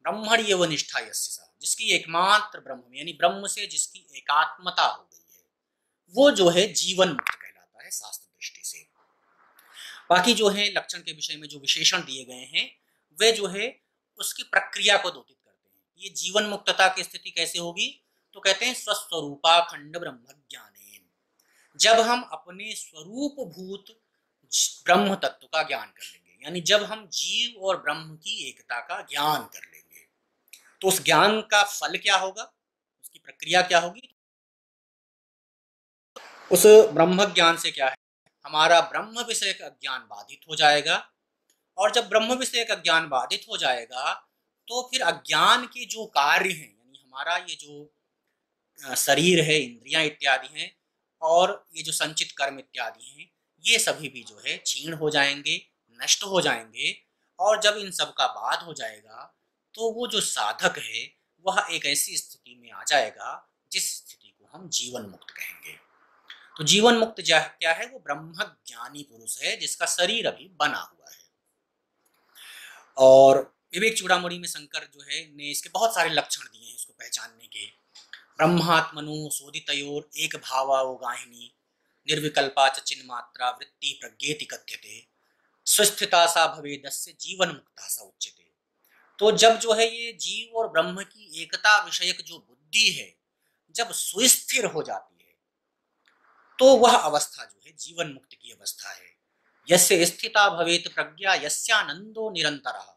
ब्रह्मण्येव निष्ठा यस्य सा, जिसकी एकमात्र ब्रह्म यानी ब्रह्म से जिसकी एकात्मता हो गई है, वो जो है जीवन मुक्त कहलाता है शास्त्र दृष्टि से। बाकी जो है लक्षण के विषय में जो विशेषण दिए गए हैं वे जो है उसकी प्रक्रिया को द्योतित करते हैं। ये जीवन मुक्तता की स्थिति कैसे होगी, तो कहते हैं स्वस्वरूपाखंड ब्रह्म ज्ञानेन, जब हम अपने स्वरूप भूत ब्रह्म तत्व का ज्ञान कर लेंगे, यानी जब हम जीव और ब्रह्म की एकता का ज्ञान कर लेंगे, तो उस ज्ञान का फल क्या होगा, उसकी प्रक्रिया क्या होगी। उस ब्रह्म ज्ञान से क्या है, हमारा ब्रह्म विषय का ज्ञान बाधित हो जाएगा, और जब ब्रह्म विषय का ज्ञान बाधित हो जाएगा तो फिर अज्ञान के जो कार्य हैं, यानी हमारा ये जो शरीर है, इंद्रियां इत्यादि हैं और ये जो संचित कर्म इत्यादि हैं, ये सभी भी जो है क्षीण हो जाएंगे, नष्ट हो जाएंगे। और जब इन सब का बाध हो जाएगा तो वो जो साधक है वह एक ऐसी स्थिति में आ जाएगा जिस स्थिति को हम जीवन मुक्त कहेंगे। तो जीवन मुक्त क्या है, वो ब्रह्म ज्ञानी पुरुष है जिसका शरीर अभी बना हुआ है। और विवेक चूड़ामणि में शंकर जो है ने इसके बहुत सारे लक्षण दिए हैं इसको पहचानने के। ब्रह्मात्मनो शोधितयोर एक भावा वो गाहिनी निर्विकल्पा च चिन्मात्रा वृत्ति प्रज्ञेति कथ्यते स्वस्थिता सा भवेदस्य जीवन मुक्ता सा उच्यते। तो जब जो है ये जीव और ब्रह्म की एकता विषयक जो बुद्धि है जब सुस्थिर हो जाती है तो वह अवस्था जो है जीवन मुक्त की अवस्था है। यस्य स्थिता भवेत प्रज्ञा यस्यानंदो निरंतरः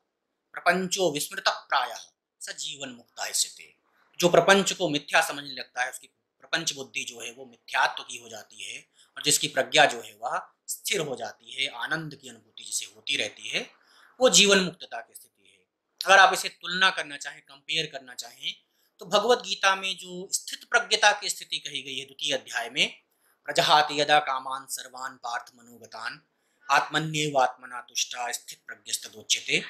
प्रपंचो विस्मृत प्रायः स जीवन मुक्ता स्थिते। जो प्रपंच को मिथ्या समझने लगता है, उसकी प्रपंच बुद्धि जो है वो मिथ्यात्व की हो जाती है, और जिसकी प्रज्ञा जो है वह स्थिर हो जाती है, आनंद की अनुभूति जिसे होती रहती है, वो जीवन मुक्तता की स्थिति है। अगर आप इसे तुलना करना चाहें, कंपेयर करना चाहें, तो भगवत गीता में जो स्थित प्रज्ञता की स्थिति कही गई है 2 अध्याय में, प्रजहाति यदा कामान सर्वान पार्थ मनोगतान आत्मन्येव आत्मना तुष्टा स्थित प्रज्ञस्तदोच्यते।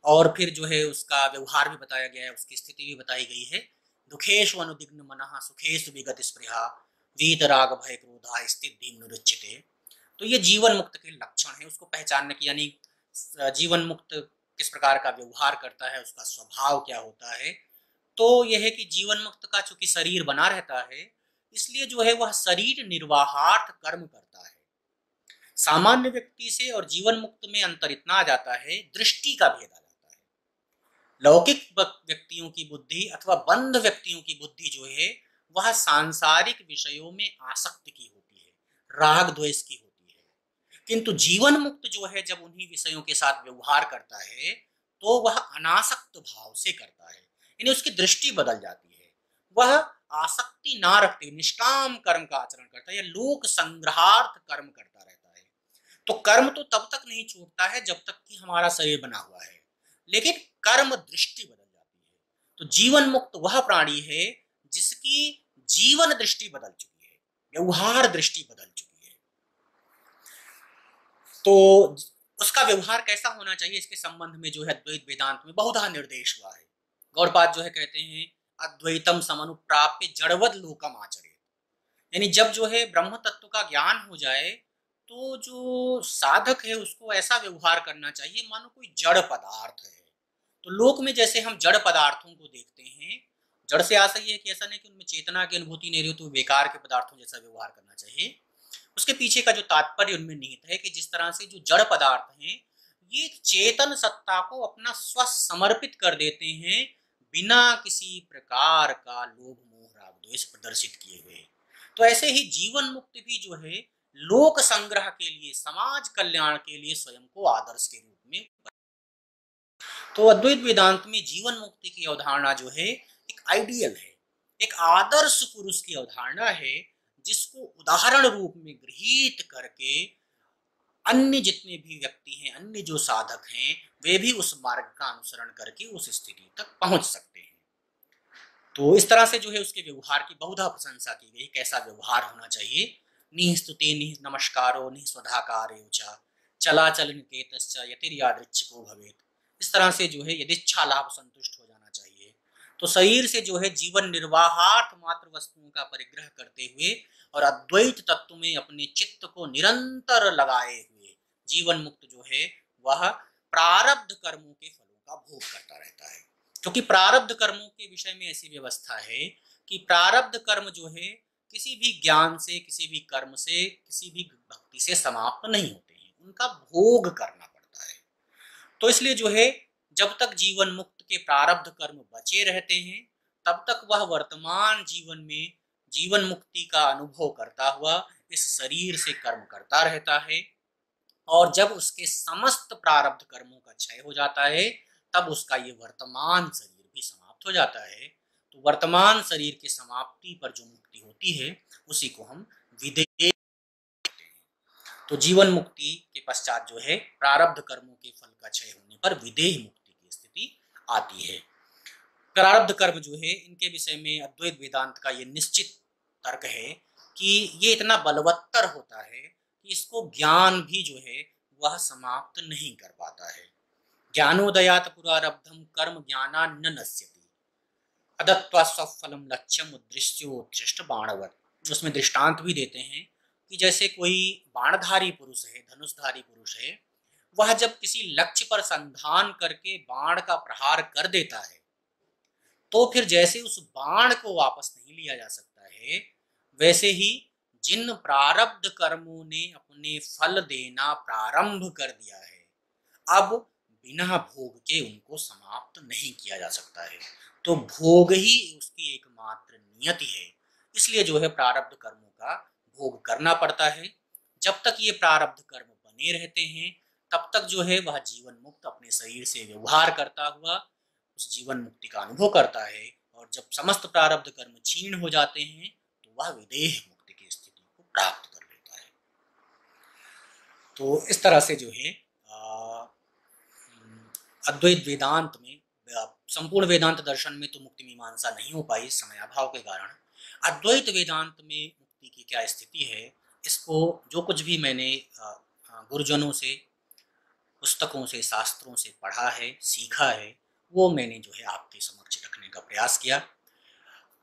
और फिर जो है उसका व्यवहार भी बताया गया है, उसकी स्थिति भी बताई गई है। दुखेशु अनुदिग्न मनः सुखेशु विगत स्पृहा वीतराग भय क्रोधा स्थित धीम्नुरुच्यते। तो ये जीवन मुक्त के लक्षण है, उसको पहचानने की, यानी जीवन मुक्त किस प्रकार का व्यवहार करता है, उसका स्वभाव क्या होता है। तो यह है कि जीवन मुक्त का चूंकि शरीर बना रहता है, इसलिए जो है वह शरीर निर्वाहार्थ कर्म करता है। सामान्य व्यक्ति से और जीवन मुक्त में अंतर इतना आ जाता है, दृष्टि का भेद आ जाता है। लौकिक व्यक्तियों की बुद्धि अथवा बंध व्यक्तियों की बुद्धि जो है वह सांसारिक विषयों में आसक्त की होती है, राग द्वेष की होती है। किंतु जीवन मुक्त जो है जब उन्हीं विषयों के साथ व्यवहार करता है तो वह अनासक्त भाव से करता है, यानी उसकी दृष्टि बदल जाती है। वह आसक्ति ना रखते निष्काम कर्म का आचरण करता है या लोक संग्रहार्थ कर्म करता रहता है। तो कर्म तो तब तक नहीं छूटता है जब तक कि हमारा शरीर बना हुआ है, लेकिन कर्म दृष्टि बदल जाती है। तो जीवन मुक्त वह प्राणी है जिसकी जीवन दृष्टि बदल चुकी है, व्यवहार दृष्टि बदल चुकी है। तो उसका व्यवहार कैसा होना चाहिए, इसके संबंध में जो है अद्वैत वेदांत में बहुधा निर्देश हुआ है। गौड़पाद जो है कहते हैं अद्वैतम समनुप्राप्य जड़वद लोकम आचरे, यानी जब जो है ब्रह्म तत्व का ज्ञान हो जाए तो जो साधक है उसको ऐसा व्यवहार करना चाहिए मानो कोई जड़ पदार्थ है। तो लोक में जैसे हम जड़ पदार्थों को देखते हैं, जड़ से आशा ये है कि ऐसा नहीं कि उनमें चेतना की अनुभूति नहीं रही तो बेकार के पदार्थों जैसा व्यवहार करना चाहिए। उसके पीछे का जो तात्पर्य उनमें निहित है कि जिस तरह से जो जड़ पदार्थ हैं ये चेतन सत्ता को अपना स्व समर्पित कर देते हैं बिना किसी प्रकार का लोभ मोह राग द्वेष प्रदर्शित किए हुए। तो ऐसे ही जीवन मुक्त भी जो है लोक संग्रह के लिए, समाज कल्याण के लिए स्वयं को आदर्श के रूप में। तो अद्वैत वेदांत में जीवन मुक्ति की अवधारणा जो है एक आइडियल है, एक आदर्श पुरुष की अवधारणा है जिसको उदाहरण रूप में गृहीत करके अन्य जितने भी व्यक्ति हैं, अन्य जो साधक हैं, वे भी उस मार्ग का अनुसरण करके उस स्थिति तक पहुंच सकते हैं। तो इस तरह से जो है उसके व्यवहार की बहुधा प्रशंसा की गई, कैसा व्यवहार होना चाहिए। निस्तुते निह नमस्कारो निह स्वधाकारे च चलाचल निकेतश्च यतिर्यादृच्छिको भवेत। इस तरह से जो है यदिच्छा लाभ संतुष्ट हो जाना चाहिए। तो शरीर से जो है जीवन निर्वाहार्थ मात्र वस्तुओं का परिग्रह करते हुए और अद्वैत तत्व में अपने चित्त को निरंतर लगाए हुए जीवन मुक्त जो है वह प्रारब्ध कर्मों के फलों का भोग करता रहता है। क्योंकि प्रारब्ध कर्मों के विषय में ऐसी व्यवस्था है कि प्रारब्ध कर्म जो है किसी भी ज्ञान से, किसी भी कर्म से, किसी भी भक्ति से समाप्त नहीं होते हैं, उनका भोग करना पड़ता है। तो इसलिए जो है जब तक जीवन मुक्त के प्रारब्ध कर्म बचे रहते हैं तब तक वह वर्तमान जीवन में जीवन मुक्ति का अनुभव करता हुआ इस शरीर से कर्म करता रहता है। और जब उसके समस्त प्रारब्ध कर्मों का क्षय हो जाता है तब उसका ये वर्तमान शरीर भी समाप्त हो जाता है। तो वर्तमान शरीर की समाप्ति पर जो मुक्ति होती है उसी को हम विदेह। तो जीवन मुक्ति के पश्चात जो है प्रारब्ध कर्मों के फल का क्षय होने पर विदेह मुक्ति की स्थिति आती है। प्रारब्ध कर्म जो है इनके विषय में अद्वैत वेदांत का ये निश्चित तर्क है कि ये इतना बलवत्तर होता है कि इसको ज्ञान भी जो है वह समाप्त नहीं कर पाता है। ज्ञानोदयात पुरारब्धम कर्म ज्ञाना न नश्यति अदत्वा स्वफलम लक्ष्यम उद्दृश्योत्कृष्ट बाणवत। उसमें दृष्टांत भी देते हैं कि जैसे कोई बाणधारी पुरुष है, धनुषधारी पुरुष है, वह जब किसी लक्ष्य पर संधान करके बाण का प्रहार कर देता है तो फिर जैसे उस बाण को वापस नहीं लिया जा सकता है, वैसे ही जिन प्रारब्ध कर्मों ने अपने फल देना प्रारंभ कर दिया है अब बिना भोग के उनको समाप्त नहीं किया जा सकता है। तो भोग ही उसकी एकमात्र नियति है। इसलिए जो है प्रारब्ध कर्मों का भोग करना पड़ता है। जब तक ये प्रारब्ध कर्म बने रहते हैं तब तक जो है वह जीवन मुक्त अपने शरीर से व्यवहार करता हुआ उस जीवन मुक्ति का अनुभव करता है। और जब समस्त प्रारब्ध कर्म क्षीण हो जाते हैं तो वह विदेह मुक्ति की स्थिति को प्राप्त कर लेता है। तो इस तरह से जो है अद्वैत वेदांत में, संपूर्ण वेदांत दर्शन में तो मुक्ति मीमांसा नहीं हो पाई समय अभाव के कारण। अद्वैत वेदांत में मुक्ति की क्या स्थिति है, इसको जो कुछ भी मैंने गुरुजनों से, पुस्तकों से, शास्त्रों से पढ़ा है, सीखा है, वो मैंने जो है आपके समक्ष रखने का प्रयास किया।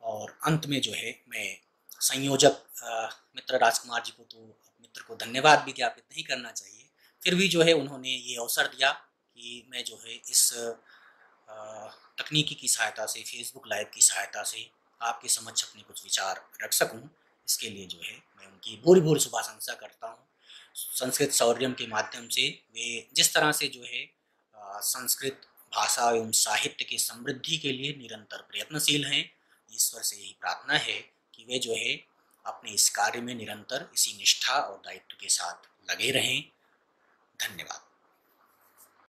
और अंत में जो है मैं संयोजक मित्र राजकुमार जी को, तो मित्र को धन्यवाद भी ज्ञापित नहीं करना चाहिए, फिर भी जो है उन्होंने ये अवसर दिया कि मैं जो है इस तकनीकी की सहायता से, फेसबुक लाइव की सहायता से आपके समक्ष अपने कुछ विचार रख सकूं। इसके लिए जो है मैं उनकी भूरी भूरी शुभाशंसा करता हूं। संस्कृत शौर्यम के माध्यम से वे जिस तरह से जो है संस्कृत भाषा एवं साहित्य की समृद्धि के लिए निरंतर प्रयत्नशील हैं। ईश्वर से यही प्रार्थना है कि वे जो है अपने इस कार्य में निरंतर इसी निष्ठा और दायित्व के साथ लगे रहें। धन्यवाद।